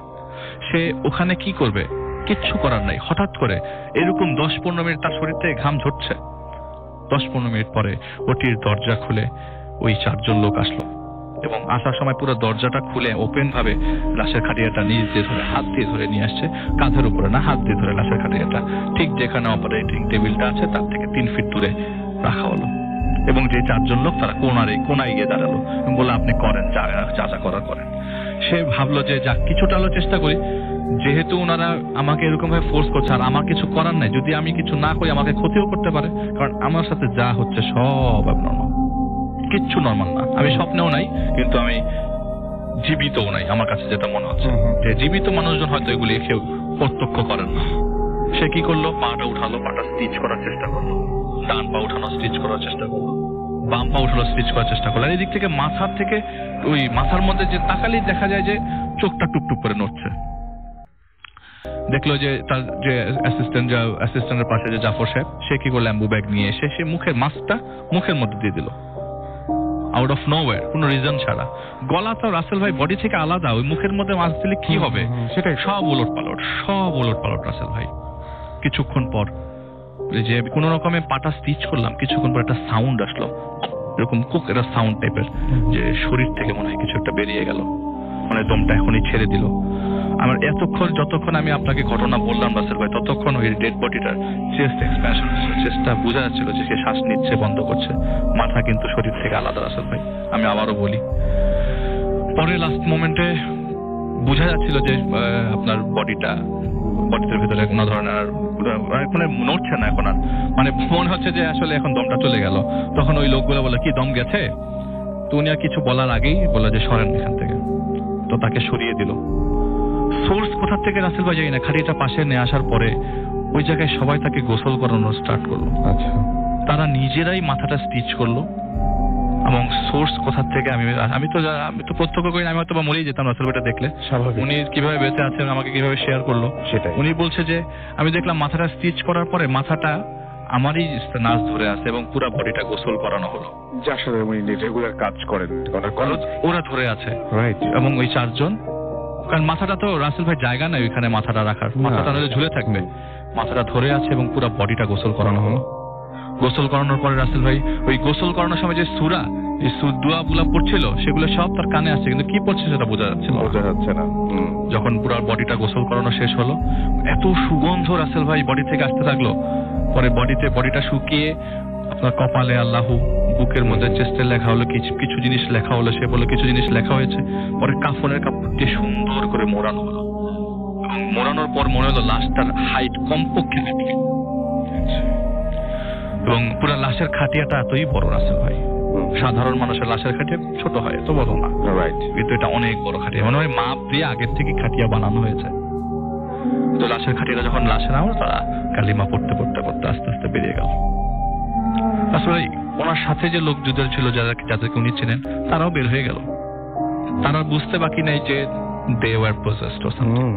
সে ওখানে কি করবে? কিচ্ছু করার নাই। হঠাৎ করে এরকম 10-15 মিনিট তার শরীর থেকে ঘাম ঝরছে। 10-15 মিনিট পরে ওটির দরজা খুলে ওই 4 জন লোক আসলো এবং আসার সময় পুরো দরজাটা খুলে ওপেন ভাবে লাশের খাটিয়াটা নিচ দিয়ে ধরে হাত দিয়ে ধরে নিয়ে আসছে, কাঁধের উপরে না, হাত দিয়ে ধরে লাশের খাটিয়াটা ঠিক যেখানে অপারেটিং টেবিলটা আছে তার থেকে 3 ফিট দূরে রাখা হলো। এবং যে 4 জন লোক তারা কোনায় গিয়ে দাঁড়ালো এবং বললো আপনি করেন যা যা করার করেন। সে ভাবলো যে যা কিছুটা হলো চেষ্টা করি, যেহেতু ওনারা আমাকে এরকম ভাবে ফোর্স করছে আর আমার কিছু করার নাই, যদি আমি কিছু না করি আমাকে ক্ষতিও করতে পারে, কারণ আমার সাথে যা হচ্ছে সব নর্মাল, কিচ্ছু নর্মাল না। আমি স্বপ্নেও নাই, কিন্তু আমি জীবিতও নাই। আমার কাছে যেটা মনে হচ্ছে যে জীবিত মানুষজন হয়তো এগুলি কেউ প্রত্যক্ষ করেন না। সে কি করলো? পাটা উঠালো, পাটা স্টিচ করার চেষ্টা করলো, ডান পা উঠানো স্টিচ করার চেষ্টা করলো, বাম পা উঠালো স্টিচ করার চেষ্টা করলো। আর এদিক থেকে মাথার থেকে ওই মাথার মধ্যে যে তাকালেই দেখা যায় যে চোখটা টুকটুক করে নড়ছে। দেখলো যে তার যে অ্যাসিস্ট্যান্টের পাশে যে জাফর সাহেব, সে কি করলো? ল্যাম্বু ব্যাগ নিয়ে এসে সে মুখের মাস্কটা মুখের মধ্যে দিয়ে দিল, আউট অফ নোওয়্যার, কোনো রিজন ছাড়া। গলা তো রাসেল ভাই বডি থেকে আলাদা, ওই মুখের মধ্যে মাস্ক দিলে কি হবে? সেটাই। সব উলট পালট রাসেল ভাই। কিছুক্ষণ পর যে কোনো রকমে পাটা স্টিচ করলাম, কিছুক্ষণ পর একটা সাউন্ড আসলো, এরকম একটা সাউন্ড টাইপের, যে শরীর থেকে মনে হয় কিছু একটা বেরিয়ে গেল, মানে দমটা এখনই ছেড়ে দিল। আমার যতক্ষণ আমি আপনাকে ঘটনা বললাম রাসেল ভাই, ততক্ষণ ওই ডেড বডিটার চেস্ট এক্সপ্যানশন, চেষ্টা বোঝা যাচ্ছিল যে সে শ্বাস নিচ্ছে, বন্ধ করছে, মাথা কিন্তু শরীর থেকে আলাদা রাসেল ভাই। আমি আবারও বলি, পরে লাস্ট মোমেন্টে বোঝা যাচ্ছিল যে আপনার বডিটার ভিতরে কোনো ধরনের মানে নড়ছে না এখন আর, মানে মনে হচ্ছে যে আসলে এখন দমটা চলে গেল। তখন ওই লোকগুলো বলে কি দম গেছে? তো উনি আর কিছু বলার আগেই বললো যে সরেন এখান থেকে। তো তাকে সরিয়ে দিল। সোর্স কোথা থেকে রাসেল ভাই জানি না, খাটিটা পাশে নিয়ে আসার পরে ওই জায়গায় সবাই তাকে গোসল করানো স্টার্ট করলো। আচ্ছা, তারা নিজেরাই মাথাটা স্টিচ করলো। এবং সোর্স কোথা থেকে আমি তো প্রত্যক্ষ করি না, আমি হয়তো বা মরেই যেতাম রাসেল ভাইটা দেখলে। স্বাভাবিক। উনি কিভাবে বেঁচে আছেন আমাকে কিভাবে শেয়ার করলো সেটাই। উনি বলছে যে আমি দেখলাম মাথাটা স্টিচ করার পরে মাথাটা আমারই নাচ ধরে আছে এবং পুরো বডিটা গোসল করানো হলো। যার সাথে উনি রেগুলার কাজ করেন ওরা ধরে আছে, রাইট। এবং ওই 4 জন, কারণ মাথাটা তো রাসেল ভাই জায়গা নাই ওইখানে মাথাটা রাখার, মাথাটা নইলে ঝুলে থাকবে, মাথাটা ধরে আছে এবং পুরো বডিটা গোসল করানো হলো। গোসল করানোর পরে রাসেল ভাই ওই গোসল করানোর সময় যে সূরা, এই দোয়া গুলা পড়ছিল সেগুলো সব তার কানে আসছে, কিন্তু কি পড়ছে সেটা বোঝা যাচ্ছে না। যখন পুরো বডিটা গোসল করানো শেষ হলো, এত সুগন্ধ রাসেল ভাই বডি থেকে আসতে থাকলো। পরে বডিটা শুকিয়ে আপনার কপালে আল্লাহু, বুকের মধ্যে চেস্টে লেখা হলো, কিছু জিনিস লেখা হলো, সে বললো কিছু জিনিস লেখা হয়েছে। পরে কাফনের কাপড়টি সুন্দর করে মোড়ানো হলো, এবং মোড়ানোর পর মনে হলো লাশটার হাইট কমপক্ষে 2 ফিট, এবং পুরো লাশের খাটিয়াটা এতই বড় রাসেল ভাই। সাধারণ মানুষের লাশের খাটিয়া ছোট হয়, এত বড় না, রাইট। কিন্তু এটা অনেক বড় খাটিয়া, মনে হয় মাপ দিয়ে আগের থেকে খাটিয়া বানানো হয়েছে। তো লাশের খাটিয়াটা যখন লাশে নামলো, তারা কালিমা পড়তে আস্তে আস্তে বেরিয়ে গেল। আসলে ওনার সাথে যে লোক যুদ্ধ ছিল, যাদেরকে উনি ছিলেন, তারাও বের হয়ে গেল। তারা বুঝতে বাকি নাই যে they were possessed or something।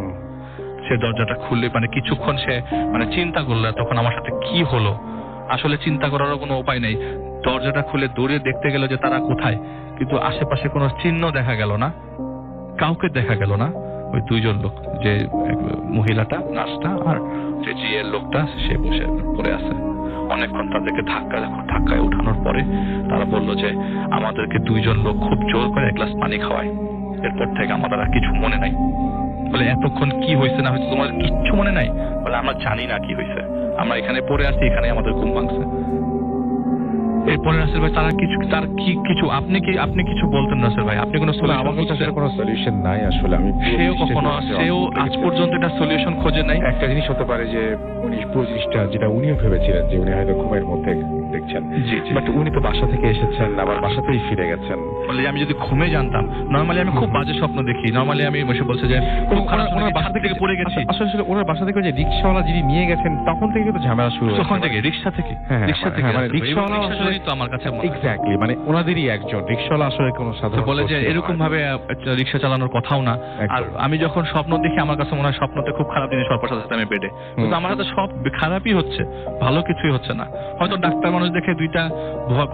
সে দরজাটা খুললে মানে কিছুক্ষণ সে মানে চিন্তা করলো তখন আমার সাথে কি হলো। আসলে চিন্তা করারও কোনো উপায় নেই। দরজাটা খুলে দৌড়ে দেখতে গেল যে তারা কোথায়, কিন্তু আশেপাশে কোনো চিহ্ন দেখা গেল না, কাউকে দেখা গেল না। ওই 2 জন লোক, যে মহিলাটা নার্সটা আর যে জিএর লোকটা, সে বসে পড়ে আছে। অনেকক্ষণ তাদেরকে ধাক্কায় উঠানোর পরে তারা বলল যে আমাদেরকে 2 জন লোক খুব জোর করে 1 গ্লাস পানি খাওয়ায়, এরপর থেকে আমাদের আর কিছু মনে নাই। বলে এতক্ষণ কি হয়েছে না হয়েছে তোমাদের কিচ্ছু মনে নাই? বলে আমরা জানি না কি হয়েছে, আমরা এখানে পড়ে আছি, এখানে আমাদের ঘুম ভাঙছে। এরপরে রাসেল ভাই আপনি কিছু বলতেন রাসেল ভাই, আপনি কোনো আমার কাছে কোনো সলিউশন নাই আসলে। সেও আজ পর্যন্ত এটা সলিউশন খোঁজে নাই। একটা জিনিস হতে পারে যে উনি পুরো জিনিসটা যেটা উনিও ভেবেছিলেন যে উনি হয়তো ঘুমের মধ্যে দেখছেন। জি, জি। বাট উনি তো বাসা থেকে এসেছেন, আবার বাসাতেই ফিরে গেছেন। বলে আমি যদি ঘুমে জানতাম, নরমালি আমি খুব বাজে স্বপ্ন দেখি। নরমালি আমি বসে বলছে যে খুব খারাপ স্বপ্ন, ওনার বাসা ছাদ থেকে পড়ে গেছি। আসলে ওনার বাসা থেকে যে রিকশাওয়ালা যিনি নিয়ে গেছেন তখন থেকে কিন্তু ঝামেলা শুরু হয়েছে। তখন থেকে রিকশা থেকে হ্যাঁ, রিকশা থেকে মানে আসলে রিকশাওয়ালা রিকশা আসলে তো আমার কাছে মনে হয়। এক্স্যাক্টলি, মানে ওনাদেরই একজন রিকশাওয়ালা, আসলে কোনো তো সাধারণ বলে যে এরকম ভাবে রিকশা চালানোর কথাও না। আর আমি যখন স্বপ্ন দেখি আমার কাছে মনে হয় স্বপ্নতে খুব খারাপ জিনিস হওয়ার সাথে সাথে আমি বেডে, কিন্তু আমার সাথে সব খারাপই হচ্ছে, ভালো কিছুই হচ্ছে না। হয়তো ডাক্তার মানুষ দেখে দুইটা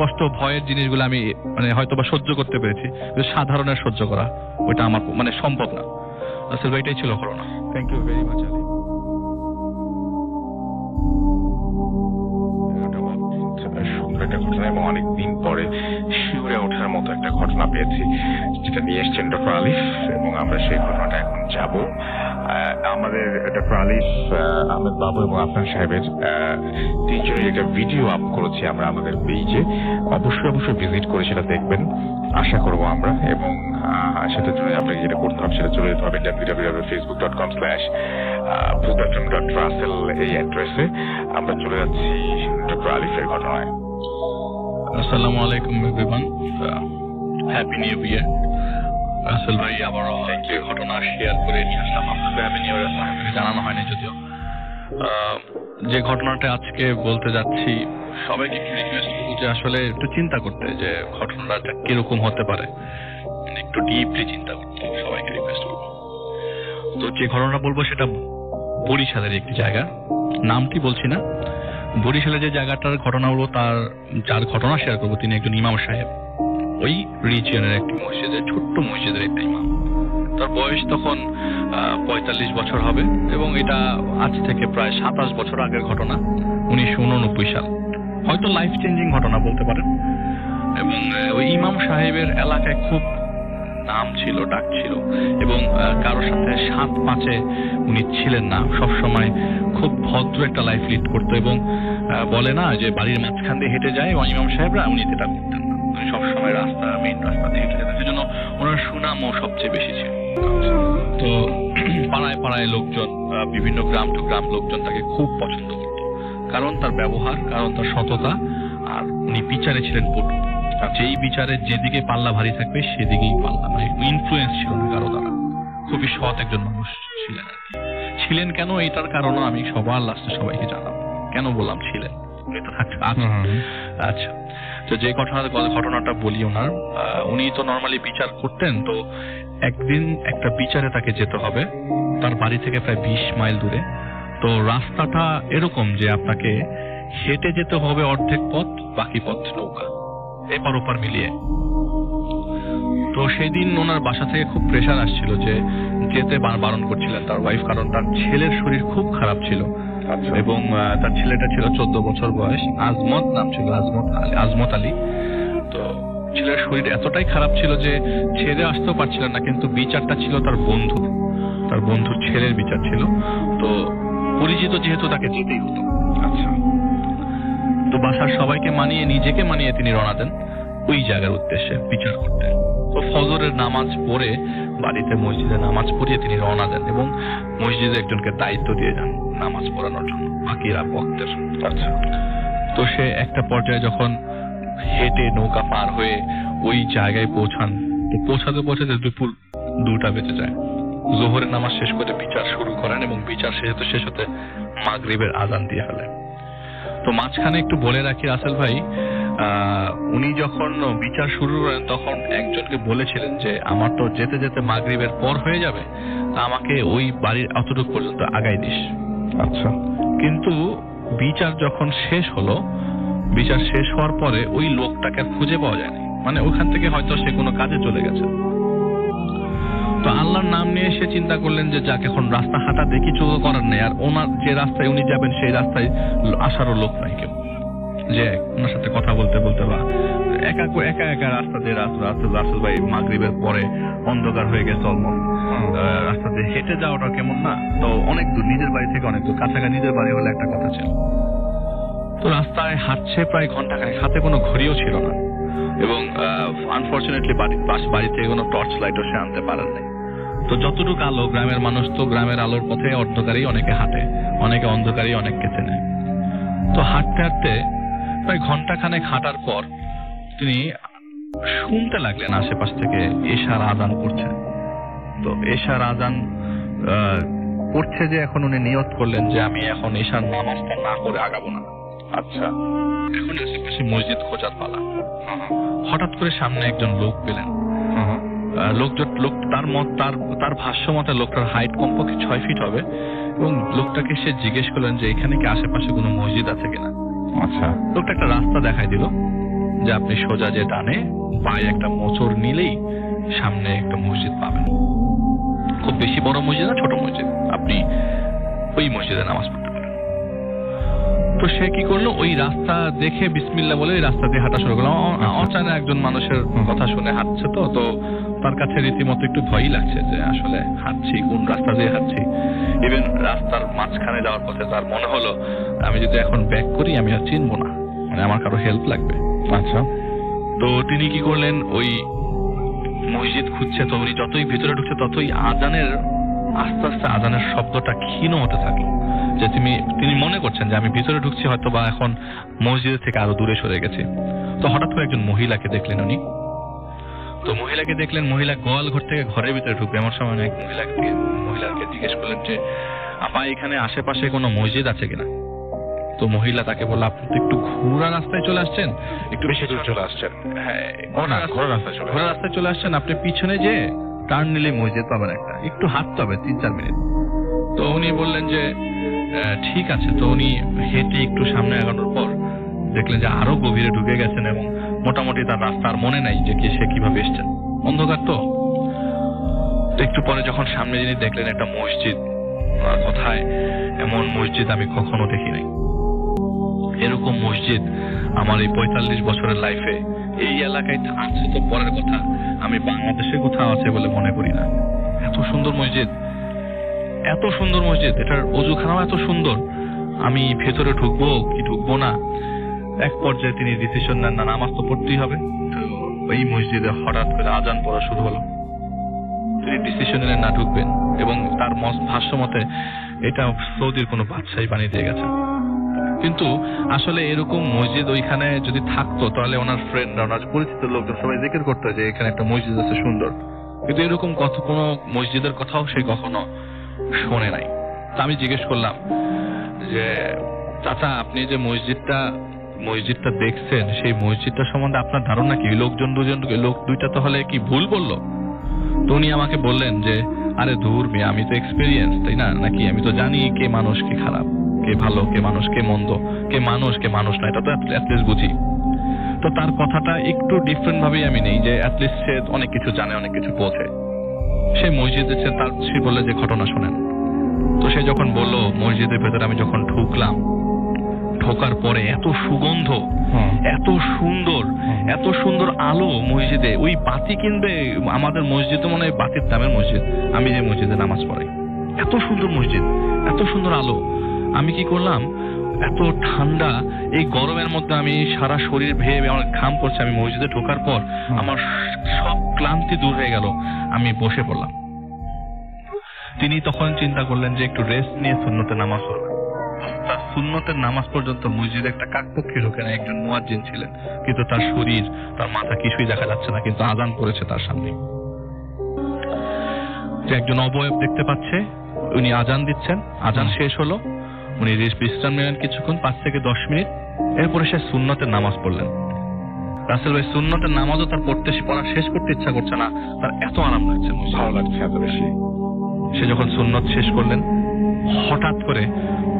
কষ্ট ভয়ের জিনিসগুলো আমি মানে হয়তো বা সহ্য করতে পেরেছি, কিন্তু সাধারণের সহ্য করা ওইটা আমার মানে সম্ভব না। আসলে এটাই ছিল corona. Thank you very much Ali. সুন্দর একটা ঘটনা এবং অনেকদিন পরে শিউরে ওঠার মতো একটা ঘটনা পেয়েছি, যেটা নিয়ে এসছেন ডক্টর আলিফ, এবং আমরা সেই ঘটনাটা এখন যাব। আমাদের ডক্টর আলিফ আহমেদ বাবু এবং আপনার সাহেবের তিনজনের একটা ভিডিও আপ করেছি আমরা আমাদের পেজে, অবশ্যই ভিজিট করে সেটা দেখবেন আশা করবো আমরা। এবং সেটার জন্য আপনাকে যেটা করতে হবে সেটা চলে যেতে হবে www.facebook.com/bhutatram.russell এই অ্যাড্রেসে। আমরা চলে যাচ্ছি ডক্টর আলিফের ঘটনায়। আসসালামু আলাইকুম everyone, happy new year. Rasel ভাই আবারও একটি ঘটনা শেয়ার করে নিয়ে আসলাম আপনাদের। হ্যাপি নিউ ইয়ার জানানো হয়নি যদিও। যে ঘটনাটা আজকে বলতে যাচ্ছি, সবাইকে একটু রিকোয়েস্ট করবো যে আসলে একটু চিন্তা করতে, যে ঘটনাটা কিরকম হতে পারে, একটু ডিপলি চিন্তা করতে সবাইকে রিকোয়েস্ট করবো। তো যে ঘটনাটা বলবো সেটা বরিশালের একটি জায়গা, নামটি বলছি না। বরিশালে যে জায়গাটার ঘটনা বলবো, তার যার ঘটনা শেয়ার করবো তিনি একজন ইমাম সাহেব, ওই রিজিয়নের একটি মসজিদের, ছোট্ট মসজিদের একটা ইমাম। তার বয়স তখন 45 বছর হবে, এবং এটা আজ থেকে প্রায় 27 বছর আগের ঘটনা, 1989 সাল। হয়তো লাইফ চেঞ্জিং ঘটনা বলতে পারেন। এবং ওই ইমাম সাহেবের এলাকায় খুব নাম ছিল, ডাক ছিল, এবং কারোর সাথে 7-5-এ উনি ছিলেন না। সবসময় খুব ভদ্র একটা লাইফ লিড করতো, এবং বলে না যে বাড়ির মাঝখান দিয়ে হেঁটে যায় এবং ইমাম সাহেবরা, উনি এটা করতেন না। উনি সবসময় মেইন রাস্তা দিয়ে হেঁটে যেতেন, সেজন্য ওনার সুনামও সবচেয়ে বেশি ছিল। তো পাড়ায় লোকজন, বিভিন্ন গ্রাম টু গ্রাম লোকজন তাকে খুব পছন্দ করত, কারণ তার ব্যবহার, কারণ তার সততা, আর উনি বিচারে ছিলেন পটু। যেই বিচারে যেদিকে পাল্লা ভারী থাকবে সেদিকেই পাল্লা, মানে ইনফ্লুয়েন্স ছিল না কারো দ্বারা। খুবই সৎ একজন মানুষ ছিলেন আর কি। ছিলেন কেন, এইটার কারণও আমি সবার লাস্টে সবাইকে জানাবো। কেন বললাম ছিলেন, উনি তো আচ্ছা। তো যে ঘটনাটা বলি ওনার, উনি তো নর্মালি বিচার করতেন। তো একদিন একটা বিচারে তাকে যেতে হবে, তার বাড়ি থেকে প্রায় 20 মাইল দূরে। তো রাস্তাটা এরকম যে আপনাকে হেঁটে যেতে হবে অর্ধেক পথ, বাকি পথ নৌকা, এপার ওপার মিলিয়ে। তো সেই দিন ওনার বাসা থেকে খুব প্রেশার আসছিল যে যেতে বারণ করছিলেন তার ওয়াইফ, কারণ তার ছেলের শরীর খুব খারাপ ছিল। এবং তার ছেলেটা ছিল 14 বছর বয়স, আজমত নাম ছিল, আজমত আলী। তো ছেলের শরীর এতটাই খারাপ ছিল যে ছেড়ে আসতেও পারছিলেন না, কিন্তু বিচারটা ছিল তার বন্ধুর ছেলের বিচার ছিল। তো পরিচিত যেহেতু, তাকে যেতেই হতো। আচ্ছা। তো বাসার সবাইকে মানিয়ে, নিজেকে মানিয়ে তিনি রওনা দেন ওই জায়গার উদ্দেশ্যে বিচার করতে। তো ফজরের নামাজ পড়ে বাড়িতে মসজিদে নামাজ পড়িয়ে তিনি রওনা দেন, এবং মসজিদে একজনকে দায়িত্ব দিয়ে যান নামাজ পড়ানোর জন্য বাকিরা বক্তের। আচ্ছা। তো সে একটা পর্যায়ে যখন হেঁটে নৌকা পার হয়ে ওই জায়গায় পৌঁছান, তো পৌঁছাতে দুপুর 2টা বেজে যায়। জোহরের নামাজ শেষ করে বিচার শুরু করেন, এবং বিচার শেষ হতে মাগরিবের আজান দিয়ে ফেলেন। তো মাঝখানে একটু বলে রাখি রাসেল ভাই, উনি যখন বিচার শুরু করেন তখন একজনকে বলেছিলেন যে আমার তো যেতে যেতে মাগরিবের পর হয়ে যাবে, তা আমাকে ওই বাড়ির অতটুকু পর্যন্ত আগাই দিস। আচ্ছা। কিন্তু বিচার যখন শেষ হলো, বিচার শেষ হওয়ার পরে ওই লোকটাকে খুঁজে পাওয়া যায়নি, মানে ওখান থেকে হয়তো সে কোনো কাজে চলে গেছে। তো আল্লাহর নাম নিয়ে সে চিন্তা করলেন যে যাকে এখন রাস্তা হাঁটা দেখি চোখ করার নেই, আর ওনার যে রাস্তায় উনি যাবেন সেই রাস্তায় আসারও লোক নাই কেউ, যে ওনার সাথে কথা বলতে বা একা রাস্তা দিয়ে রাসেল ভাই মাগরিবের পরে অন্ধকার হয়ে গেছে অলমোস্ট। রাস্তা দিয়ে হেঁটে যাওয়াটা কেমন না, তো অনেক দূর, নিজের বাড়ি থেকে অনেক দূর, কাছাকাছি নিজের বাড়ি হলে একটা কথা ছিল। তো রাস্তায় হাঁটছে প্রায় ঘন্টাখানেক, হাতে কোনো ঘড়িও ছিল না, এবং আনফরচুনেটলি বাড়ি থেকে কোনো টর্চ লাইটও সে আনতে পারেন নাই। তো যতটুকু আলো, গ্রামের মানুষ তো গ্রামের আলোর পথে অন্ধকারেই অনেকে হাঁটে, অনেকে অন্ধকারেই অনেককে চেনে। তো হাঁটতে হাঁটতে প্রায় ঘন্টাখানেক হাঁটার পর তিনি শুনতে লাগলেন আশেপাশ থেকে এশার আজান করছে। তো এশার আজান পড়ছে যে এখন উনি নিয়ত করলেন যে আমি এখন এশার নামাজটা না করে আগাবো না। আচ্ছা, এখন আশেপাশে মসজিদ খোঁজার পালা। হঠাৎ করে সামনে একজন লোক পেলেন। লোক তার ভাষ্য মতে লোকটার হাইট কমপক্ষে 6 ফিট হবে এবং লোকটাকে সে জিজ্ঞেস করলেন যে এখানে কি আশেপাশে কোনো মসজিদ আছে কিনা। আচ্ছা, লোকটা একটা রাস্তা দেখাই দিল যে আপনি সোজা যে টানে পায়ে একটা মোচড় নিলেই সামনে একটা মসজিদ পাবেন। খুব বেশি বড় মসজিদ না, ছোট মসজিদ, আপনি ওই মসজিদে নামাজ পড়তে পারেন। তো সে কি করলো, ওই রাস্তা দেখে বিসমিল্লাহ বলে ওই রাস্তা দিয়ে হাঁটা শুরু করলো। অচানা একজন মানুষের কথা শুনে হাঁটছে, তো তার কাছে রীতিমতো একটু ভয়ই লাগছে যে আসলে হাঁটছি কোন রাস্তা দিয়ে হাঁটছি। ইভেন রাস্তার মাঝখানে যাওয়ার পথে তার মনে হলো আমি যদি এখন ব্যাক করি আমি আর চিনবো না, মানে আমার কারো হেল্প লাগবে। আচ্ছা, তো তিনি কি করলেন, ওই মসজিদ খুঁজছে। তো উনি যতই ভিতরে ঢুকছে ততই আজানের আস্তে আস্তে আজানের শব্দটা ক্ষীণ হতে থাকলো। যে তিনি মনে করছেন যে আমি ভিতরে ঢুকছি, হয়তো বা এখন মসজিদের থেকে আরো দূরে সরে গেছে। তো হঠাৎ করে একজন মহিলাকে দেখলেন উনি। তো মহিলাকে দেখলেন, মহিলা গোয়াল ঘর থেকে ঘরের ভিতরে ঢুকবে এমন সময় এক মহিলাকে জিজ্ঞেস করলেন যে আপা এখানে আশেপাশে কোনো মসজিদ আছে কিনা। তো মহিলা তাকে বলল আপনি তো একটু ঘোরা রাস্তায় চলে আসছেন, একটু বেশি দূর চলে আসছেন। হ্যাঁ, ঘোরা রাস্তায় চলে আসছেন, আপনি পিছনে যে টার্ন নিলে মসজিদ পাবেন একটা, একটু হাঁটতে হবে 3-4 মিনিট। তো উনি বললেন যে ঠিক আছে। তো উনি হেঁটে একটু সামনে আগানোর পর দেখলেন যে আরো গভীরে ঢুকে গেছেন এবং মোটামুটি তার রাস্তার মনে নাই যে সে কিভাবে এসছেন, অন্ধকার। তো একটু পরে যখন সামনে যিনি দেখলেন একটা মসজিদ, কোথায় এমন মসজিদ আমি কখনো দেখি নাই। এরকম মসজিদ আমার এই 45 বছরের লাইফে এই এলাকায় আছে তো পরের কথা, আমি বাংলাদেশে কোথাও আছে বলে মনে করি না। এত সুন্দর মসজিদ, এত সুন্দর মসজিদ, এটার অজুখানাও এত সুন্দর। আমি ভেতরে ঢুকবো কি ঢুকবো না। এক পর্যায়ে তিনি ডিসিশন নেন না, নামাজ তো পড়তেই হবে। তো এই মসজিদে হঠাৎ করে আজান পড়া শুরু হলো। তিনি ডিসিশন নিলেন না ঢুকবেন, এবং তার ভাষ্য মতে এটা সৌদির কোনো বাদশাহী বানিয়ে দিয়ে গেছে। কিন্তু আসলে এরকম মসজিদ ওইখানে যদি থাকতো তাহলে ওনার ফ্রেন্ডরা, ওনার পরিচিত লোকজন সবাই জিজ্ঞেস করতো যে এখানে একটা মসজিদ আছে সুন্দর। কিন্তু এরকম কোনো মসজিদের কথাও সে কখনো শোনে নাই। তা আমি জিজ্ঞেস করলাম যে চাচা আপনি যে মসজিদটা দেখছেন, সেই মসজিদটা সম্বন্ধে আপনার ধারণা কি? লোক দুইটা তো হলে কি ভুল বললো? তো উনি আমাকে বললেন যে আরে ধুর মিয়া, আমি তো এক্সপেরিয়েন্স, তাই না নাকি? আমি তো জানি কে মানুষ কে খারাপ, কে ভালো কে মানুষ কে মন্দ, কে মানুষ না, এটা তো অ্যাটলিস্ট বুঝি। তো তার কথাটা একটু ডিফারেন্ট ভাবেই আমি নেই যে অ্যাটলিস্ট সে অনেক কিছু জানে, অনেক কিছু বোঝে। সেই মসজিদে সে বললে যে ঘটনা শোনেন। তো সে যখন বললো মসজিদের ভেতরে আমি যখন ঢোকার পরে এত সুগন্ধ, এত সুন্দর আলো মসজিদে। ওই বাতি কিনবে আমাদের মসজিদে, মনে হয় বাতির দামের মসজিদ আমি যে মসজিদে নামাজ পড়াই। এত সুন্দর মসজিদ, এত সুন্দর আলো। আমি কি করলাম, এত ঠান্ডা এই গরমের মধ্যে আমি সারা শরীর ভেবে আমার ঘাম পড়ছে। আমি মসজিদে ঢোকার পর আমার সব ক্লান্তি দূর হয়ে গেল, আমি বসে পড়লাম। তিনি তখন চিন্তা করলেন যে একটু রেস্ট নিয়ে সুন্নতে নামাজ পড়বেন। তার সুন্নতের নামাজ পর্যন্ত মসজিদে একটা কাকপক্ষী ঢোকে না। একজন মুয়াজ্জিন ছিলেন, কিন্তু তার শরীর, তার মাথা কিছুই দেখা যাচ্ছে না, কিন্তু আজান পড়েছে তার সামনে। যে একজন অবয়ব দেখতে পাচ্ছে, উনি আজান দিচ্ছেন। আজান শেষ হলো, উনি বিশ্রাম নিলেন কিছুক্ষণ, 5 থেকে 10 মিনিট। এরপরে সে সুন্নতের নামাজ পড়লেন। রাসেল ভাই, সুন্নতের নামাজও তার পড়া শেষ করতে ইচ্ছা করছে না, তার এত আরাম লাগছে, ভালো লাগছে এত বেশি। সে যখন সুন্নত শেষ করলেন, হঠাৎ করে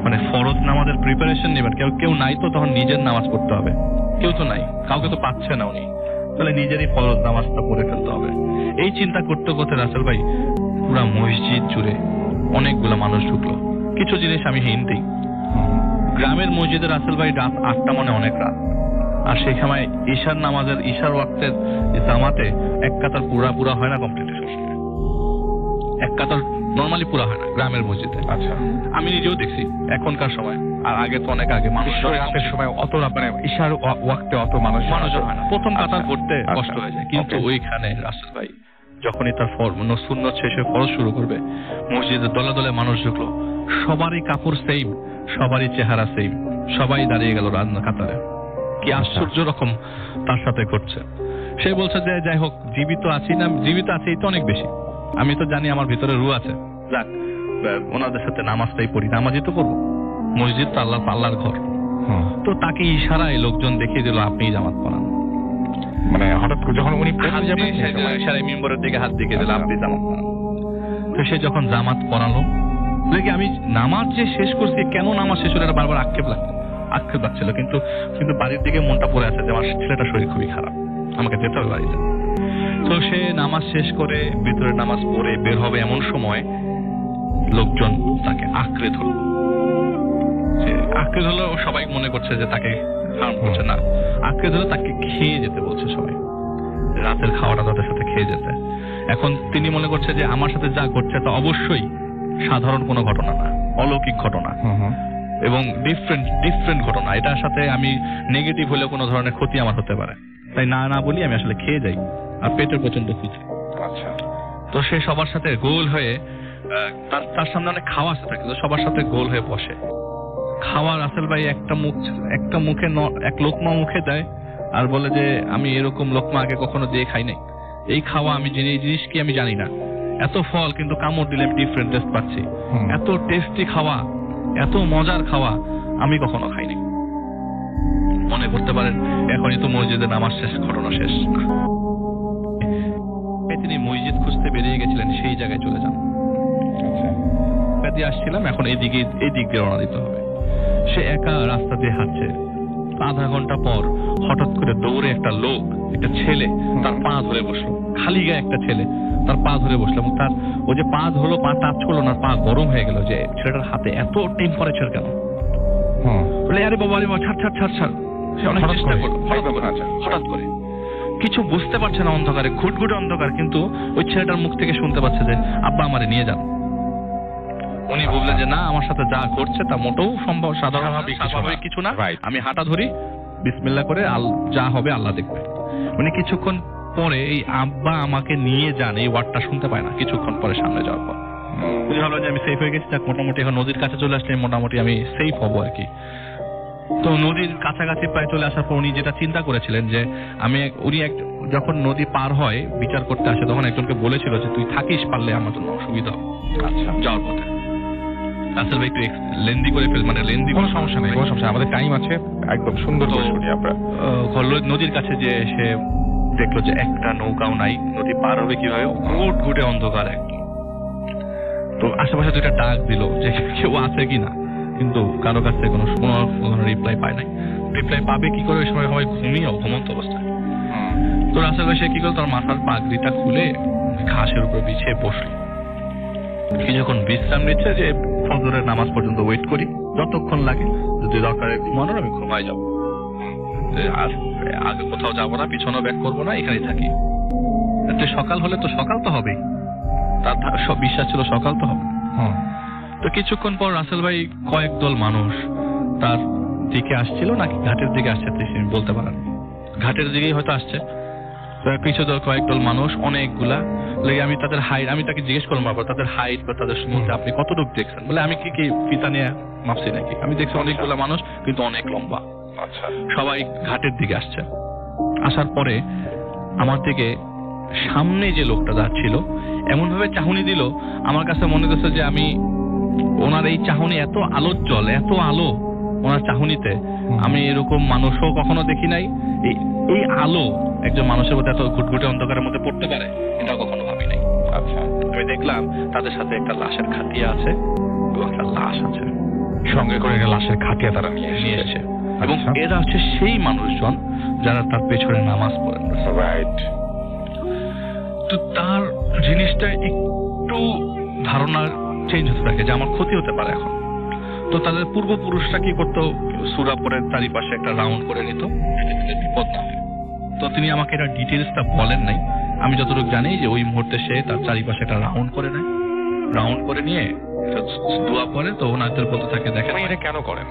মানে ফরজ নামাজের প্রিপারেশন নেবেন, কেউ নাই তো তখন নিজের নামাজ পড়তে হবে, কেউ তো নাই, কাউকে তো পাচ্ছে না উনি, তাহলে নিজেরই ফরজ নামাজটা পড়ে ফেলতে হবে। এই চিন্তা করতে করতে রাসেল ভাই পুরা মসজিদ জুড়ে অনেকগুলো মানুষ ঢুকলো। কিছু জিনিস আমি হিন্ট দিই। গ্রামের মসজিদে রাসেল ভাই রাত 8টা মানে অনেক রাত, আর সেই সময় ঈশার ওয়াক্তের জামাতে এক কাতার পুরা হয় না, কমপ্লিট এক কাতার নরমালি পুরা হয় না গ্রামের মসজিদে। আচ্ছা, আমি নিজেও দেখছি এখনকার সময়, আর আগে তো অনেক আগে মানুষ রাতের সময় অত মানে ঈশার ওয়াক্তে অত মানুষ হয় না, প্রথম কাতার পড়তে কষ্ট হয়ে যায়। কিন্তু ওইখানে রাসেল ভাই যখনই তার সুন্নত শেষে ফরজ শুরু করবে, মসজিদে দলে দলে মানুষ ঢুকলো। সবারই কাপড় সেম, সবারই চেহারা সেম, সবাই দাঁড়িয়ে গেল কাতারে। কি আশ্চর্য রকম তার সাথে ঘটছে। সে বলছে যে যাই হোক, জীবিত আছি না, জীবিত আছি এই তো অনেক বেশি, আমি তো জানি আমার ভিতরে রূহ আছে, যাক ওনাদের সাথে নামাজটাই পড়ি, নামাজই তো করবো, মসজিদ তো আল্লাহর ঘর। তো তাকে ইশারায় লোকজন দেখিয়ে দিল আপনি জামাত পড়ান। মানে হঠাৎ করে যখন উনি ইশারায় মিম্বরের দিকে হাত দেখিয়ে দিল আপনি জামাত পড়ান। তো সে যখন জামাত পড়ালো, দেখি আমি নামাজ যে শেষ করছি, কেন নামাজ শেষ হলে বারবার আক্ষেপ লাগছিল, কিন্তু বাড়ির দিকে মনটা পড়ে আছে যে আমার ছেলেটার শরীর খুবই খারাপ, আমাকে যেতে হবে বাড়িতে। তো সে নামাজ শেষ করে ভিতরে নামাজ পড়ে বের হবে, এমন সময় লোকজন তাকে আঁকড়ে ধরল। আঁকড়ে ধরলো, সবাই মনে করছে যে তাকে হার্ম করছে না, আঁকড়ে ধরলে তাকে খেয়ে যেতে বলছে সবাই, রাতের খাওয়াটা তাদের সাথে খেয়ে যেতে। এখন তিনি মনে করছে যে আমার সাথে যা ঘটছে তা অবশ্যই সাধারণ কোনো ঘটনা না, অলৌকিক ঘটনা এবং ডিফারেন্ট ঘটনা, এটার সাথে আমি নেগেটিভ হলে কোনো ধরনের ক্ষতি আমার হতে পারে, তাই না বলি আমি আসলে খেয়ে যাই, আর পেটের প্রচন্ড ক্ষতি। আচ্ছা। তো সে সবার সাথে গোল হয়ে, তার সামনে অনেক খাওয়া আছে থাকে, সবার সাথে গোল হয়ে বসে খাওয়া। রাসেল ভাই একটা মুখে এক লোকমা মুখে দেয় আর বলে যে আমি এরকম লোকমা আগে কখনো দিয়ে খাই নাই, এই খাওয়া আমি এই জিনিস কি আমি জানি না, এত ফল কিন্তু কামড় দিলে আমি ডিফারেন্ট টেস্ট পাচ্ছি, এত টেস্টি খাওয়া, এত মজার খাওয়া আমি কখনো খাইনি। মনে করতে পারেন এখনই তো মসজিদে নামাজ শেষ, ঘটনা শেষ। তিনি মসজিদ খুঁজতে বেরিয়ে গেছিলেন, সেই জায়গায় চলে যান। দিয়ে আসছিলাম, এখন এই দিক দিয়ে রওনা দিতে হবে। সে একা রাস্তা দিয়ে হাঁটছে, আধা ঘন্টা পর হঠাৎ করে দৌড়ে একটা লোক, একটা ছেলে তার পা ধরে বসলো, খালি গায়ে একটা ছেলে তার পা ধরে বসলো, এবং তার ও যে পা ধরলো, পা টাচ করলো না, পা গরম হয়ে গেল যে ছেলেটার হাতে এত টেম্পারেচার কেন। বলে আরে বাবা ছাড়। সে অনেক চেষ্টা করলো, হঠাৎ করে কিছু বুঝতে পারছে না, অন্ধকারে ঘুটঘুটে অন্ধকার, কিন্তু ওই ছেলেটার মুখ থেকে শুনতে পাচ্ছে যে আব্বা আমারে নিয়ে যান। উনি বললেন যে না, আমার সাথে যা ঘটছে তা মোটেও স্বাভাবিক কিছু না, আমি হাঁটা ধরি, বিসমিল্লাহ করে যা হবে আল্লাহ দেখবে। উনি কিছুক্ষণ পরে এই আব্বা আমাকে নিয়ে যান এই ওয়ার্ডটা শুনতে পায় না, কিছুক্ষণ পরে সামনে যাওয়ার পর উনি ভাবলেন যে আমি সেফ হয়ে গেছি, মোটামুটি এখন নদীর কাছে চলে আসলে মোটামুটি আমি সেফ হবো আর কি। তো নদীর কাছাকাছি প্রায় চলে আসার পর উনি যেটা চিন্তা করেছিলেন যে উনি যখন নদী পার হয় বিচার করতে আসে, তখন একজনকে বলেছিল যে তুই থাকিস, পারলে আমার জন্য অসুবিধা হবে। আচ্ছা, যাওয়ার পথে রাসেল ভাই একটু লেন্দি করে মানে লেন্দি, কোনো সমস্যা নেই, আমাদের টাইম আছে, একদম সুন্দর করে শুনি আমরা। নদীর কাছে যে সে দেখলো যে একটা নৌকাও নাই, নদী পার হবে কিভাবে, ঘুটঘুটে অন্ধকার একদম। তো আশেপাশে দুইটা ডাক দিল যে কেউ আছে কিনা, কিন্তু কারো কাছে কোনো রিপ্লাই পায় নাই। রিপ্লাই পাবে কি করে, ওই সময় সবাই ঘুমন্ত অবস্থায়। তো রাসেল ভাই সে কি করলো, তার মাথার পাগড়িটা খুলে ঘাসের উপর বিছিয়ে বসলো, কিছুক্ষণ বিশ্রাম নিচ্ছে যে ফজরের নামাজ পর্যন্ত ওয়েট করি, যতক্ষণ লাগে, যদি দরকারে ঘুমানোর আমি ঘুমাই যাবো, আর আগে কোথাও যাবো না, পিছনেও ব্যাক করবো না, এখানেই থাকি। সকাল হলে তো সকাল তো হবেই, তার সব বিশ্বাস ছিল সকাল তো হবে। তো কিছুক্ষণ পর রাসেল ভাই কয়েক দল মানুষ তার দিকে আসছিল, নাকি ঘাটের দিকে আসছে তিনি বলতে পারেন, ঘাটের দিকেই হয়তো আসছে। কিছু দল কয়েক দল মানুষ, অনেকগুলা লেগে আমি তাদের হাইট, আমি তাকে জিজ্ঞেস করলাম তাদের হাইট বা তাদের মধ্যে আপনি কতটুকু দেখছেন, বলে আমি কি ফিতা নিয়ে মাপছি নাকি, আমি দেখছি অনেকগুলা মানুষ কিন্তু অনেক লম্বা। আচ্ছা, সবাই ঘাটের দিকে আসছে। আসার পরে আমার দিকে সামনে যে লোকটা যাচ্ছিল এমন ভাবে চাহনি দিল, আমার কাছে মনে হচ্ছে যে আমি ওনার এই চাহনি এত আলোজ্জ্বল, এত আলো ওনার চাহনিতে, আমি এরকম মানুষও কখনো দেখি নাই। এই আলো একজন মানুষের মধ্যে এত ঘুটঘুটে অন্ধকারের মধ্যে পড়তে পারে, এটাও কখনো ভাবি নাই। আচ্ছা, আমি দেখলাম তাদের সাথে একটা লাশের খাটিয়া আছে এবং একটা লাশ আছে, সঙ্গে করে একটা লাশের খাটিয়া তারা নিয়ে এসেছে, এবং এরা হচ্ছে সেই মানুষজন যারা তার পেছনে নামাজ পড়েন। রাইট। তো তার জিনিসটা একটু ধারণা চেঞ্জ হতে থাকে যে আমার ক্ষতি হতে পারে এখন। তো তাদের পূর্বপুরুষরা কি করতো, সূরা পড়ে চারিপাশে একটা রাউন্ড করে নিত, বিপদ না। তো তিনি আমাকে এটা ডিটেলসটা বলেন নাই, আমি যতটুকু জানি যে ওই মুহূর্তে সে তার চারিপাশে একটা রাউন্ড করে নেয়, রাউন্ড করে নিয়ে দোয়া করে। তো ওনাদের বলতে থাকে দেখেন এটা কেন করেন,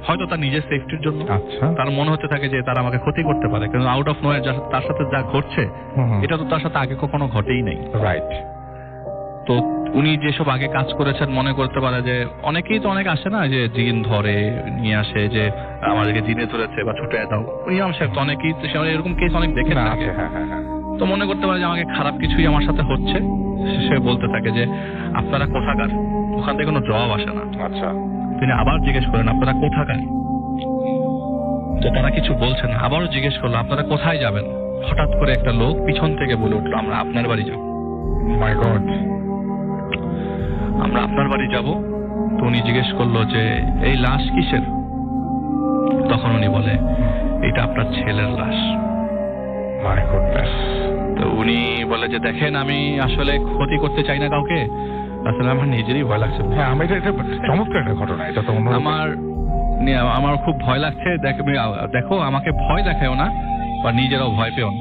হয়তো তার নিজের সেফটির জন্য। আচ্ছা, তার মনে হতে থাকে যে তারা আমাকে ক্ষতি করতে পারে, কিন্তু আউট অফ নোয়ার তার সাথে যা ঘটছে এটা তো তার সাথে আগে কখনো ঘটেই নাই। রাইট। তো উনি যেসব আগে কাজ করেছেন মনে করতে পারে যে অনেকেই তো অনেক আসে না যে জিন ধরে নিয়ে আসে যে আমাদেরকে জিনে ধরেছে বা ছুটে দাও, ইমাম সাহেব তো অনেকেই এরকম কেস অনেক দেখেন আগে। তো মনে করতে পারে যে আমাকে খারাপ কিছুই আমার সাথে হচ্ছে। সে বলতে থাকে যে আপনারা কোথাকার, ওখান থেকে কোনো জবাব আসে না। আচ্ছা, তিনি আবার জিজ্ঞেস করেন আপনারা কোথাকার, তো তারা কিছু বলছেন। আবারও জিজ্ঞেস করলো আপনারা কোথায় যাবেন। হঠাৎ করে একটা লোক পিছন থেকে বলে উঠলো আমরা আপনার বাড়ি যাব। মাই গড, আমরা আপনার বাড়ি যাব। তো উনি জিজ্ঞেস করলো যে এই লাশ কিসের? তখন উনি বলে এটা আপনার ছেলের লাশ। মাই গডনেস। তো উনি বলে যে দেখেন আমি আসলে ক্ষতি করতে চাই না কাউকে, আসলে আমার নিজেরই ভয় লাগছে। হ্যাঁ, আমি এটা চমৎকার একটা ঘটনা, এটা তো আমার খুব ভয় লাগছে। দেখো আমাকে ভয় দেখাও না বা নিজেরাও ভয় পেও না।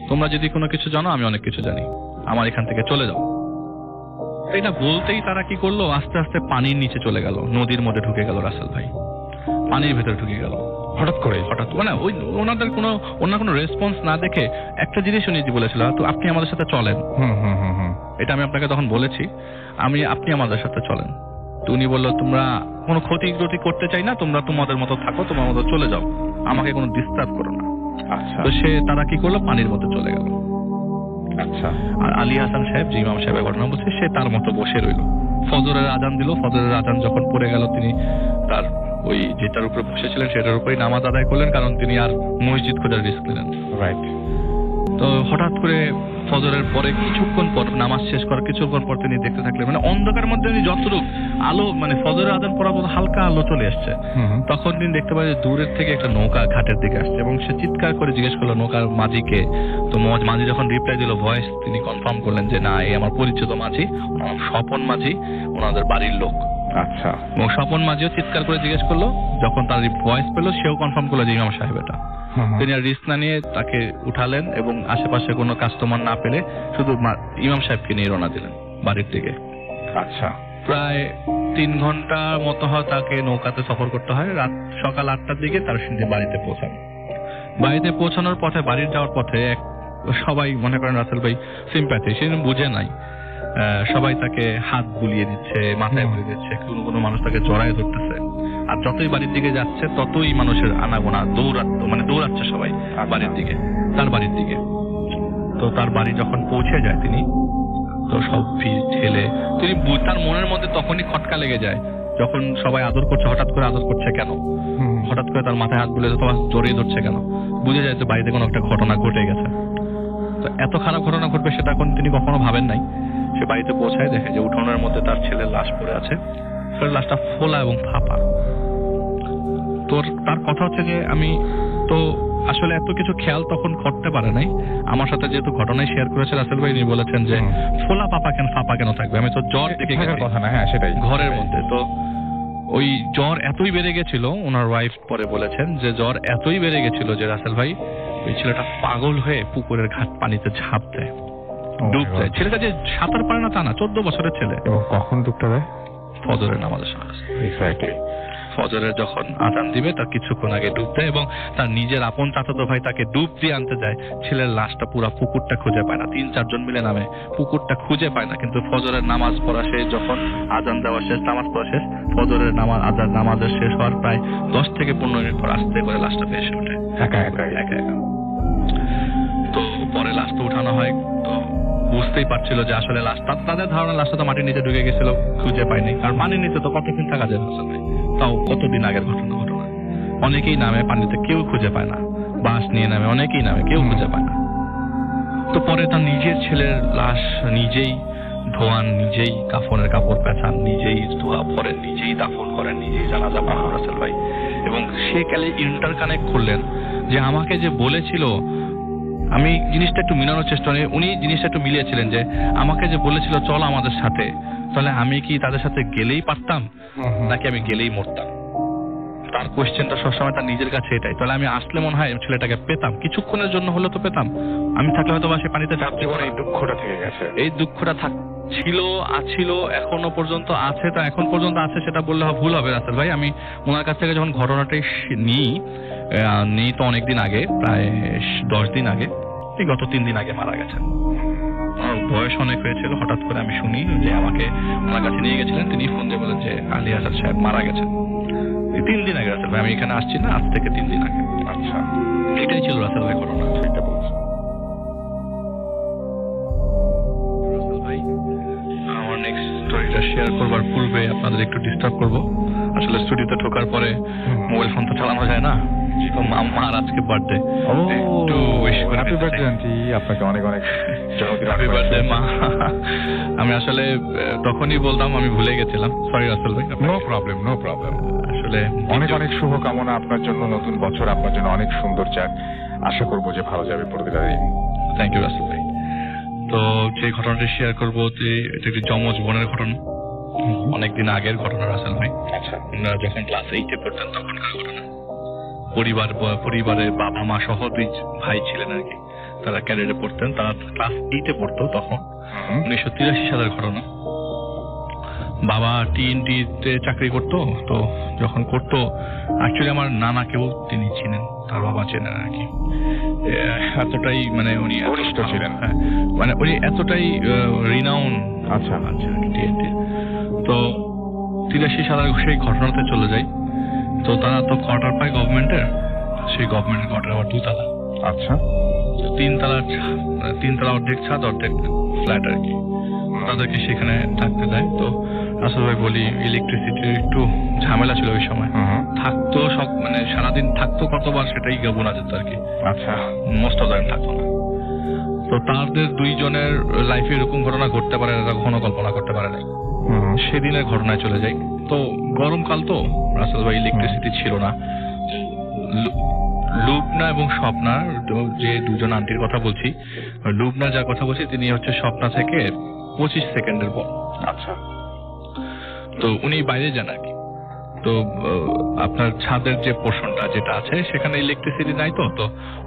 তোমরা যদি কোনো কিছু জানো আমি অনেক কিছু জানি, আমার এখান থেকে চলে যাও। এটা বলতেই তারা কি করলো, আস্তে আস্তে পানির নিচে চলে গেল, নদীর মধ্যে ঢুকে গেল রাসেল ভাই, পানির ভেতরে ঢুকে গেল হঠাৎ মানে ওই ওনাদের কোনো রেসপন্স না দেখে একটা জিনিস উনি বলেছিল তো আপনি আমাদের সাথে চলেন। এটা আমি আপনাকে তখন বলেছি, আপনি আমাদের সাথে চলেন। তো উনি বললো তোমরা কোনো ক্ষতি করতে চাই না, তোমরা তোমাদের মতো থাকো, তোমার মতো চলে যাও, আমাকে কোনো ডিস্টার্ব করো না। আচ্ছা, তো তারা কি করলো, পানির মধ্যে চলে গেল। আচ্ছা, আর আলী হাসান সাহেব যে ইমাম সাহেবের ঘটনা বলছে সে তার মতো বসে রইল। ফজরের আজান দিল, ফজরের আজান যখন পড়ে গেল তিনি তার ওই যেটার উপরে বসেছিলেন সেটার উপরেই নামাজ আদায় করলেন, কারণ তিনি আর মসজিদ খোঁজার রিস্ক নিলেন। রাইট। তো হঠাৎ করে ফজরের পরে কিছুক্ষণ পর নামাজ শেষ করার কিছুক্ষণ পর তিনি দেখতে থাকলেন মানে অন্ধকার মধ্যে উনি যতটুকু আলো মানে ফজরের আজান পড়ার মতো হালকা আলো চলে আসছে, তখন তিনি দেখতে পায় যে দূরের থেকে একটা নৌকা ঘাটের দিকে আসছে এবং সে চিৎকার করে জিজ্ঞেস করলো নৌকার মাঝিকে। তো মাঝি যখন রিপ্লাই দিল ভয়েস, তিনি কনফার্ম করলেন যে না এই আমার পরিচিত মাঝি, স্বপন মাঝি, ওনাদের বাড়ির লোক। আচ্ছা, এবং স্বপন মাঝিও চিৎকার করে জিজ্ঞেস করলো, যখন তার ভয়েস পেলো সেও কনফার্ম করলো যে ইমাম সাহেব এটা। তিনি আর রিস্ক না নিয়ে তাকে উঠালেন এবং আশেপাশে কোনো কাস্টমার না পেলে শুধু ইমাম সাহেবকে নিয়ে রওনা দিলেন বাড়ির দিকে। আচ্ছা, প্রায় 3 ঘন্টা মতো হয় তাকে নৌকাতে সফর করতে হয়। সকাল 8টার দিকে তার বাড়িতে পৌঁছান। বাড়িতে পৌঁছানোর পথে, বাড়ির যাওয়ার পথে সবাই মনে করেন রাসেল ভাই সিম্প্যাথি, সে বুঝে নাই, সবাই তাকে হাত বুলিয়ে দিচ্ছে, মাথায় বুলিয়ে দিচ্ছে, কোনো মানুষ তাকে জড়ায় ধরতেছে। আর যতই বাড়ির দিকে যাচ্ছে ততই মানুষের আনাগোনা, দৌড়াচ্ছে সবাই বাড়ির দিকে, তার বাড়ির দিকে। তো তার বাড়ি যখন পৌঁছে যায় তিনি, তো সব ঠেলে তিনি তার মনের মধ্যে তখনই খটকা লেগে যায় যখন সবাই আদর করছে। হঠাৎ করে আদর করছে কেন, হঠাৎ করে তার মাথায় হাত বুলিয়ে তোমার জড়িয়ে ধরছে কেন, বুঝে যায় যে বাড়িতে কোনো একটা ঘটনা ঘটে গেছে। তো এত খারাপ ঘটনা ঘটবে সেটা এখন তিনি কখনো ভাবেন নাই। সে বাড়িতে পৌঁছায়, দেখে যে উঠোনের মধ্যে তার ছেলের লাশ পড়ে আছে, লাশটা ফোলা এবং ফাঁপা। তার কথা হচ্ছে যে আমি তো আসলে এত কিছু খেয়াল তখন করতে পারে নাই। আমার সাথে যেহেতু ঘটনায় শেয়ার করেছে রাসেল ভাই, উনি বলেছেন যে ফোলা ফাঁপা কেন থাকবে, আমি তো জ্বর দেখে গেছি কথা না। হ্যাঁ, সেটাই ঘরের মধ্যে। তো ওই জ্বর এতই বেড়ে গেছিল, ওনার ওয়াইফ পরে বলেছেন যে জ্বর এতই বেড়ে গেছিল যে রাসেল ভাই ওই ছেলেটা পাগল হয়ে পুকুরের ঘাট পানিতে ঝাঁপ দেয়, ডুব দেয়। ছেলেটা যে সাঁতার পারে না তা না, 14 বছরের ছেলে। এবং কখন ডুবতে দেয়? ফজরের নামাজের সময়। এক্স্যাক্টলি, ফজরের যখন আজান দিবে তার কিছুক্ষণ আগে ডুব দেয় এবং তার নিজের আপন চাচাতো ভাই তাকে ডুব দিয়ে আনতে যায়। ছেলের লাশটা পুরা পুকুরটা খুঁজে পায় না, 3-4 জন মিলে নামে, পুকুরটা খুঁজে পায় না। কিন্তু ফজরের নামাজ পড়া শেষ, যখন আজান দেওয়া শেষ, নামাজ পড়া শেষ, ফজরের নামাজের শেষ হওয়ার প্রায় 10 থেকে 15 মিনিট পর আস্তে করে লাশটা ভেসে ওঠে একা একা। তো পরে লাশটা উঠানো হয়। তো বুঝতেই পারছিল যে আসলে লাশটা, তাদের ধারণা লাশটা তো মাটির নিচে ঢুকে গেছিল, খুঁজে পায়নি। কারণ পানির নিচে তো কতদিন থাকা যায় আসলে, তাও কতদিন আগের ঘটনা। অনেকেই নামে পানিতে, কেউ খুঁজে পায় না। বাঁশ নিয়ে নামে, অনেকেই নামে, কেউ খুঁজে পায় না। তো পরে তার নিজের ছেলের লাশ নিজেই ধোয়ান, নিজেই কাফনের কাপড় পেঁচান, নিজেই ধোয়া পরেন, নিজেই দাফন করেন, নিজেই জানাজা পড়ান রাসেল ভাই। এবং সে কালে ইন্টারকানেক্ট করলেন যে আমাকে যে বলেছিল, আমি জিনিসটা একটু মিলানোর চেষ্টা করি, উনি জিনিসটা একটু মিলিয়েছিলেন যে আমাকে যে বলেছিল চল আমাদের সাথে, তাহলে আমি কি তাদের সাথে গেলেই পারতাম নাকি আমি গেলেই মরতাম? তার কোয়েশ্চেনটা সবসময় তার নিজের কাছে এটাই। তাহলে আমি আসলে মনে হয় ছেলেটাকে পেতাম, কিছুক্ষণের জন্য হলে তো পেতাম, আমি থাকলে হয়তো বা সে পানিতে ঝাঁপতে পারে। এই দুঃখটা থেকে গেছে, এই দুঃখটা ছিল, এখনো পর্যন্ত আছে। তা এখন পর্যন্ত আছে সেটা বললে ভুল হবে রাসেল ভাই। আমি ওনার কাছ থেকে যখন ঘটনাটাই নিই তো অনেকদিন আগে, প্রায় 10 দিন আগে, এই গত 3 দিন আগে মারা গেছেন। বয়স অনেক হয়েছিল, হঠাৎ করে আমি শুনি যে আমাকে ওনার কাছে নিয়ে গেছিলেন, তিনি ফোন দিয়ে বলেন যে আলী আসাদ সাহেব মারা গেছেন। 3 দিন আগে রাসেল ভাই, আমি এখানে আসছি না, আজ থেকে 3 দিন আগে। আচ্ছা, এটাই ছিল রাসেল ভাই ঘটনা। সেটা বলছি। রাসেল ভাই, আমার নেক্সট স্টোরিটা শেয়ার করবার পূর্বে আপনাদের একটু ডিস্টার্ব করব। আসলে স্টুডিওতে ঢোকার পরে মোবাইল ফোন তো চালানো যায় না, তো মার আজকে বার্থডে, একটু উইশ করে হ্যাপি বার্থডে আন্টি, আপনাকে অনেক অনেক হ্যাপি বার্থডে মা। আমি আসলে তখনই বলতাম, আমি ভুলে গেছিলাম, সরি রাসেল ভাই। No problem, no problem. আসলে অনেক অনেক শুভকামনা আপনার জন্য, নতুন বছর আপনার জন্য অনেক সুন্দর যাক, আশা করবো যে ভালো যাবে প্রতিটা দিন। থ্যাংক ইউ রাসেল ভাই। তো যে ঘটনাটি শেয়ার করবো, যে এটা একটি যমজ বোনের ঘটনা, অনেকদিন আগের ঘটনা রাসেল ভাই। আচ্ছা, আমরা যখন ক্লাস 8-এ পড়তাম তখনকার ঘটনা। পরিবারে বাবা মা সহ 2 ভাই ছিলেন আর কি, তারা ক্যাডেটে পড়তেন, তারা ক্লাস 8-এ পড়তো তখন। 1983 সালের ঘটনা। বাবা TNT-তে চাকরি করতো, তো যখন করতো, অ্যাকচুয়ালি আমার নানাকেও তিনি চিনেন, তার বাবা চেনেন আর কি। এতটাই মানে উনি ঘনিষ্ঠ ছিলেন। হ্যাঁ, মানে উনি এতটাই রিনাউন। আচ্ছা আচ্ছা, TNT। তো 83 সালের সেই ঘটনাতে চলে যাই। তো তারা তো কোয়ার্টার পায় গভর্নমেন্টের, সেই গভর্নমেন্টের কোয়ার্টার আবার 2 তলা। আচ্ছা, 3 তলা অর্ধেক ছাদ অর্ধেক ফ্ল্যাট আর কি, তাদেরকে সেখানে থাকতে দেয়। তো আসলে ভাই বলি, ইলেকট্রিসিটির একটু ঝামেলা ছিল ওই সময়। থাকতো সব, মানে সারাদিন থাকতো কতবার সেটাই গোনা যেত আর কি। আচ্ছা, মোস্ট অফ দ্য টাইম থাকতো না। তো তাদের 2 জনের লাইফে এরকম ঘটনা ঘটতে পারে না, কখনো কল্পনা করতে পারে না। সেদিনের ঘটনায় চলে যাই। তো গরমকাল, তো রাসেল ভাই ইলেকট্রিসিটি ছিল না। লুবনা এবং স্বপ্না, যে 2 জন আন্টির কথা বলছি, লুবনা যার কথা বলছি তিনি হচ্ছে স্বপ্না থেকে 25 সেকেন্ডের পর। আচ্ছা, তো উনি বাইরে যান আর কি। তো আপনার ছাদের যে পোর্শনটা যেটা আছে সেখানে ইলেকট্রিসিটি নাই। তো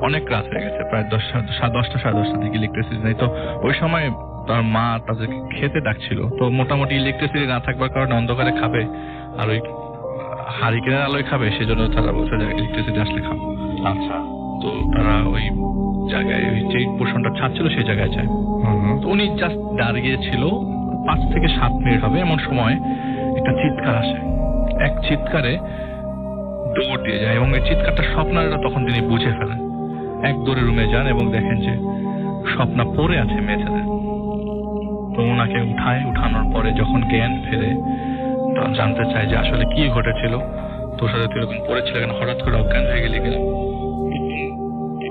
অনেক রাত হয়ে গেছে, প্রায় 10টা সাড়ে 10টার দিকে ইলেকট্রিসিটি নাই। তো ওই সময় তার মা তাদেরকে খেতে ডাকছিল। তো মোটামুটি ইলেকট্রিসিটি না থাকবার কারণে অন্ধকারে খাবে, আর ওই হারিকেনের আলোয় খাবে, সেজন্য তারা বলছে যে ইলেকট্রিসিটি আসলে খাবো। আচ্ছা, তো তারা ওই জায়গায়, ওই যে পোর্শনটা ছাদ ছিল সেই জায়গায় যায়। তো উনি জাস্ট দাঁড়িয়েছিল, 5 থেকে 7 মিনিট হবে, এমন সময় একটা চিৎকার আসে। এক চিৎকারে দৌড় দিয়ে যায়, এবং এই চিৎকারটা স্বপ্নারা তখন তিনি বুঝে ফেলেন। এক দৌড়ে রুমে যান এবং দেখেন যে স্বপ্না পড়ে আছে মেঝেতে। তো ওনাকে উঠানোর পরে যখন জ্ঞান ফেরে, তখন জানতে চায় যে আসলে কি ঘটেছিল, তোর সাথে তুই এরকম পড়েছিল কেন, হঠাৎ করে অজ্ঞান হয়ে গেলে গেলাম।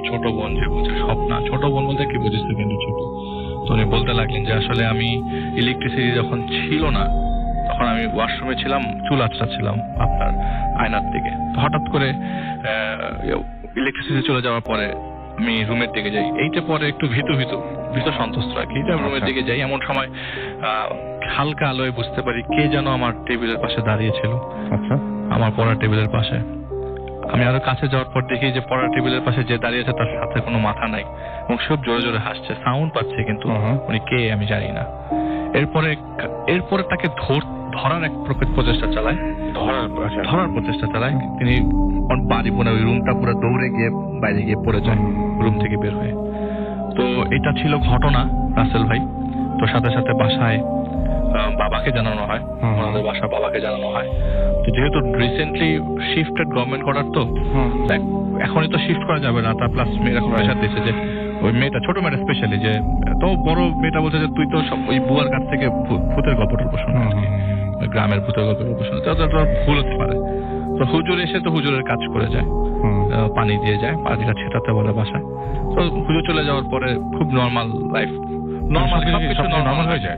ছোট বোন যে বলছে, স্বপ্না, ছোট বোন বলতে কি বুঝিস, কিন্তু ছোট। তো উনি বলতে লাগলেন যে আসলে আমি ইলেকট্রিসিটি যখন ছিল না তখন আমি ওয়াশরুমে ছিলাম, চুল আঁচড়াচ্ছিলাম আপনার আয়নার দিকে। হঠাৎ করে ইলেকট্রিসিটি চলে যাওয়ার পরে আমি রুমের দিকে যাই। এইটা পরে একটু ভীত সন্তুষ্ট রাখি, রুমের দিকে যাই। এমন সময় হালকা আলোয় বুঝতে পারি কে যেন আমার টেবিলের পাশে দাঁড়িয়েছিল। আচ্ছা, আমার পড়ার টেবিলের পাশে। আমি আরো কাছে যাওয়ার পর দেখি যে পড়ার টেবিলের পাশে যে দাঁড়িয়েছে তার সাথে কোনো মাথা নাই, এবং সব জোরে জোরে হাসছে, সাউন্ড পাচ্ছে, কিন্তু উনি কে আমি জানি না। এরপরে তাকে ধরার এক প্রচেষ্টা চালায়, ধরার প্রচেষ্টা চালায়। তিনি বাড়ি বোনে ওই রুমটা পুরো দৌড়ে গিয়ে বাইরে গিয়ে পড়ে যায় রুম থেকে বের হয়ে। তো এটা ছিল ঘটনা রাসেল ভাই। তো সাথে সাথে বাসায় বাবাকে জানানো হয়, আমাদের বাসা বাবাকে জানানো হয়। তো যেহেতু রিসেন্টলি শিফটেড গভর্নমেন্ট করার, তো এখনই তো শিফট করা যাবে না। তার প্লাস মেয়ের এখন প্রেশার দিচ্ছে যে ওই মেয়েটা, ছোট মেয়েটা স্পেশালি, যে তো বড় মেয়েটা বলছে যে তুই তো সব ওই বুয়ার কাছ থেকে ভূতের গল্পটার প্রশ্ন, গ্রামের ভূতের গল্পের প্রশ্ন, ভুল হতে পারে। তো হুজুর এসে তো হুজুরের কাজ করে যায়, পানি দিয়ে যায়, পানিটা ছেটাতে বলে বাসায়। তো হুজুর চলে যাওয়ার পরে খুব নর্মাল লাইফ, সবকিছু নর্মাল হয়ে যায়।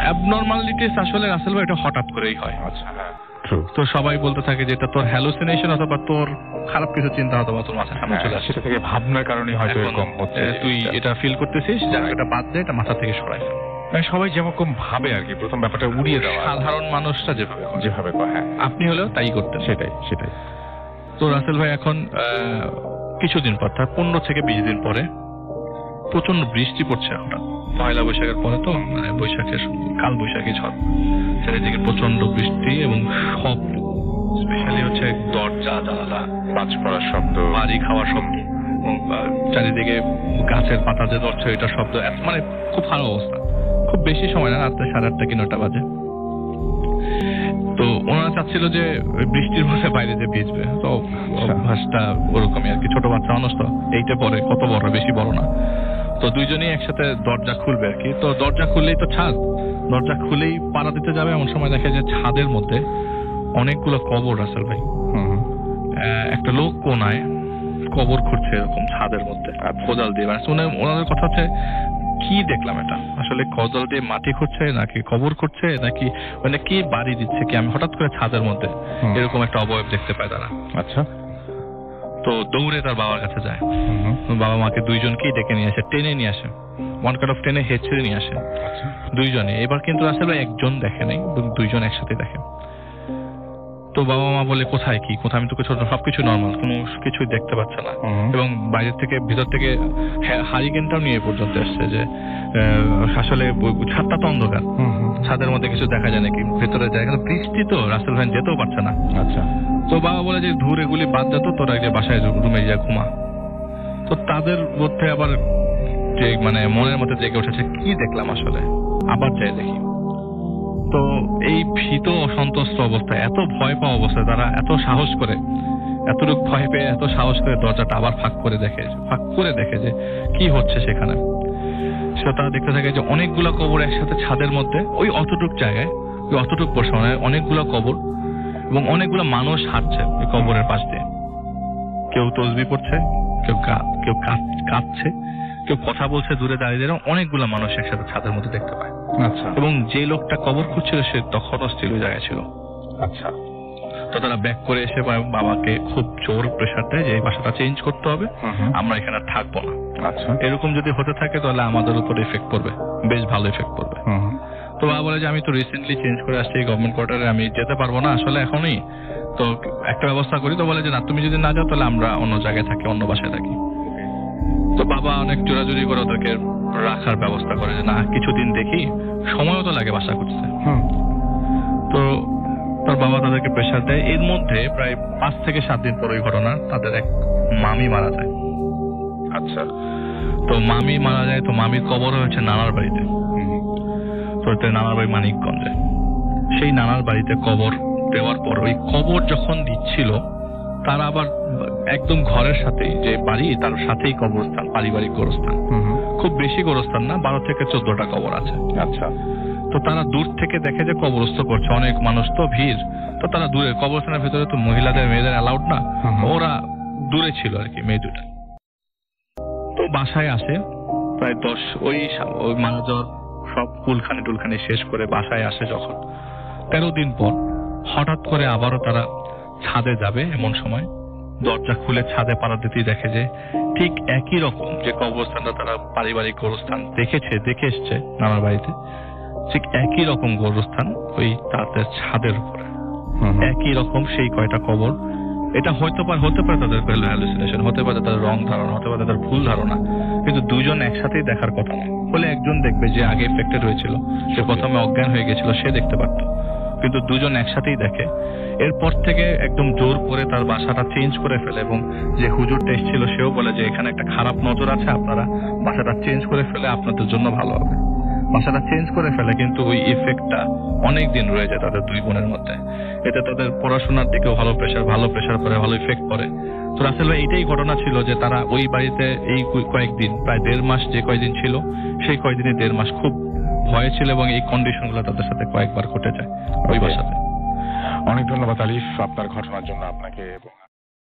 অ্যাবনর্মালিটিস আসলে রাসেল ভাই এটা হঠাৎ করেই হয়। আচ্ছা, তো সবাই বলতে থাকে যে এটা তোর হ্যালুসিনেশন, অথবা তোর খারাপ কিছু চিন্তা অথবা তোর মাথার সামনে চলে আসে, সেটা থেকে ভাবনার কারণে হয়তো এরকম হচ্ছে। তুই এটা ফিল করতেছিস, যার এটা বাদ দে, এটা মাথা থেকে সরাই ফেল। সবাই যেরকম ভাবে আর কি, প্রথম ব্যাপারটা উড়িয়ে দেওয়া, সাধারণ মানুষটা যেভাবে হ্যাঁ, আপনি হলেও তাই করতেন। সেটাই। তো রাসেল ভাই এখন কিছুদিন পর, তার 15 থেকে 20 দিন পরে প্রচন্ড বৃষ্টি পড়ছে। হঠাৎ পয়লা বৈশাখের পরে, তো মানে বৈশাখের কাল বৈশাখী ঝড়, চারিদিকে প্রচন্ড বৃষ্টি এবং শব্দ, স্পেশালি হচ্ছে দরজা জানালা, বাজ পড়ার শব্দ, বাড়ি খাওয়ার শব্দ, চারিদিকে গাছের পাতা যে ধরছে এটা শব্দ, মানে খুব খারাপ অবস্থা। খুব বেশি সময় না, রাত্রে 8:30 কি 9টা বাজে। তো ওনারা চাচ্ছিল যে বৃষ্টির মধ্যে বাইরে যে ভিজবে, তো অভ্যাসটা ওরকমই আর কি। ছোট বাচ্চা মানুষ তো, এইটা পরে কত বড়, বেশি বড় না। তো দুইজনই একসাথে দরজা খুলবে আর কি। তো দরজা খুললেই তো ছাদ, দরজা খুলেই পাড়া দিতে যাবে, এমন সময় দেখে যে ছাদের মধ্যে অনেকগুলো কবর। রাসেল ভাই, একটা লোক কোনায় কবর খুঁড়ছে এরকম ছাদের মধ্যে কোদাল দিয়ে। ওনাদের কথা হচ্ছে কি দেখলাম এটা আসলে, কোদাল দিয়ে মাটি খুঁড়ছে নাকি কবর খুঁড়ছে নাকি মানে কি বাড়ি দিচ্ছে কি, আমি হঠাৎ করে ছাদের মধ্যে এরকম একটা অবয়ব দেখতে পাই তারা। আচ্ছা। তো দৌড়ে তার বাবার কাছে যায়। বাবা মাকে দুইজনকেই ডেকে নিয়ে আসে, টেনে নিয়ে আসে, ওয়ান কাট অফ টেনে হেঁচড়ে নিয়ে আসে দুইজনে। এবার কিন্তু আসলে একজন দেখে নাই, দুইজন একসাথে দেখে। তো বাবা মা বলে কোথায় কি, কোথায়, আমি তো কিছু, সবকিছু নর্মাল, কোনো কিছুই দেখতে পাচ্ছে না। এবং বাইরের থেকে ভিতর থেকে হারিকেনটাও নিয়ে পর্যন্ত এসছে যে আসলে ছাদটা তো অন্ধকার, ছাদের মধ্যে কিছু দেখা যায় নাকি, ভেতরে যায়, বৃষ্টি তো রাসেল ভাই যেতেও পারছে না। আচ্ছা। তো বাবা বলে যে ধুর এগুলি বাদ যেত, তোরা যে বাসায় রুমে যা ঘুমা। তো তাদের মধ্যে আবার যে মানে মনের মধ্যে জেগে উঠেছে কি দেখলাম আসলে, আবার যাই দেখি। তো এই ভীত অসন্তুষ্ট অবস্থায়, এত ভয় পাওয়া অবস্থায় তারা এত সাহস করে, এতটুকু ভয় পেয়ে এত সাহস করে দরজাটা আবার ফাঁক করে দেখে যে কি হচ্ছে সেখানে। সে তারা দেখতে থাকে যে অনেকগুলো কবর একসাথে ছাদের মধ্যে, ওই অতটুক জায়গায়, ওই অতটুক পোর্শনে অনেকগুলো কবর এবং অনেকগুলো মানুষ হাঁটছে ওই কবরের পাশ দিয়ে। কেউ তসবিহ পড়ছে, কেউ কাঁদছে, কেউ কথা বলছে দূরে দাঁড়িয়ে, অনেকগুলো মানুষ একসাথে ছাদের মধ্যে দেখতে পায়। আচ্ছা। এবং যে লোকটা কবর খুঁজছিল সে তখনও স্টিল ওই জায়গায় ছিল। আচ্ছা। তো তারা ব্যাক করে এসে বাবাকে খুব জোর প্রেসার দেয় যে এই বাসাটা চেঞ্জ করতে হবে, আমরা এখানে থাকবো না। আচ্ছা। এরকম যদি হতে থাকে তাহলে আমাদের উপর এফেক্ট পড়বে, বেশ ভালো এফেক্ট পড়বে। তো বাবা বলে যে আমি তো রিসেন্টলি চেঞ্জ করে আসছি এই গভর্নমেন্ট কোয়ার্টারে, আমি যেতে পারবো না আসলে এখনই, তো একটা ব্যবস্থা করি। তো বলে যে না, তুমি যদি না যাও তাহলে আমরা অন্য জায়গায় থাকি, অন্য বাসায় থাকি। তো বাবা অনেক জোরাজুরি করে ওদেরকে রাখার ব্যবস্থা করে যে না কিছুদিন দেখি, সময়ও তো লাগে বাসা খুঁজতে। তো তার বাবা তাদেরকে প্রেশার দেয়। এর মধ্যে প্রায় 5 থেকে 7 দিন পর ওই ঘটনা, তাদের এক মামি মারা যায়। আচ্ছা। তো মামি মারা যায়, তো মামির কবর হয়েছে নানার বাড়িতে। তো নানার বাড়ি মানিকগঞ্জে। সেই নানার বাড়িতে কবর দেওয়ার পর ওই কবর যখন দিচ্ছিল, তারা আবার একদম ঘরের সাথেই যে বাড়ি, তার সাথেই কবরস্থান, পারিবারিক গোরস্থান। খুব বেশি গোরস্থান না, 12 থেকে 14টা কবর আছে। আচ্ছা। তো তারা দূর থেকে দেখে যে কবরস্থ করছে, অনেক মানুষ তো ভিড়, তো তারা দূরে, কবরস্থানের ভেতরে তো মহিলাদের মেয়েদের অ্যালাউড না, ওরা দূরে ছিল আর কি, মেয়ে দুটা। তো বাসায় আসে প্রায় 10, ওই মারা যাওয়ার সব টুলখানি শেষ করে বাসায় আসে যখন 13 দিন পর, হঠাৎ করে আবারও তারা ছাদে যাবে, এমন সময় দরজা খুলে ছাদে পাড়া দিতেই দেখে যে ঠিক একই রকম যে কবরস্থানটা তারা পারিবারিক গোরস্থান দেখে এসছে নানার বাড়িতে, ঠিক একই রকম গোরস্থান ওই তাদের ছাদের উপরে, একই রকম সেই কয়টা কবর। এটা হতে পারে তাদের হ্যালুসিনেশন, হতে পারে তাদের রং ধারণা, হতে পারে তাদের ভুল ধারণা, কিন্তু দুইজন একসাথেই দেখার কথা না। বলে একজন দেখবে যে আগে এফেক্টেড হয়েছিল, সে প্রথমে অজ্ঞান হয়ে গেছিল, সে দেখতে পারত, কিন্তু দুজন একসাথেই দেখে। এরপর থেকে একদম জোর করে তার বাসাটা চেঞ্জ করে ফেলে, এবং যে হুজুরটা এসেছিল সেও বলে যে এখানে একটা খারাপ নজর আছে, আপনারা বাসাটা চেঞ্জ করে ফেলে আপনাদের জন্য ভালো হবে। বাসাটা চেঞ্জ করে ফেলে, কিন্তু ওই ইফেক্টটা অনেক দিন রয়ে যায় তাদের দুই বোনের মধ্যে। এতে তাদের পড়াশোনার দিকেও ভালো প্রেশার পড়ে, ভালো ইফেক্ট পড়ে। তো রাসেল ভাই, এইটাই ঘটনা ছিল যে তারা ওই বাড়িতে এই কয়েকদিন, প্রায় 1.5 মাস যে কয়েকদিন ছিল, সেই কয়েকদিনে 1.5 মাস খুব ভয় ছিল, এবং এই কন্ডিশনগুলো তাদের সাথে কয়েকবার ঘটে যায় ওই বাসাতে। অনেক ধন্যবাদ আলিফ আপনার ঘটনার জন্য, আপনাকে এবং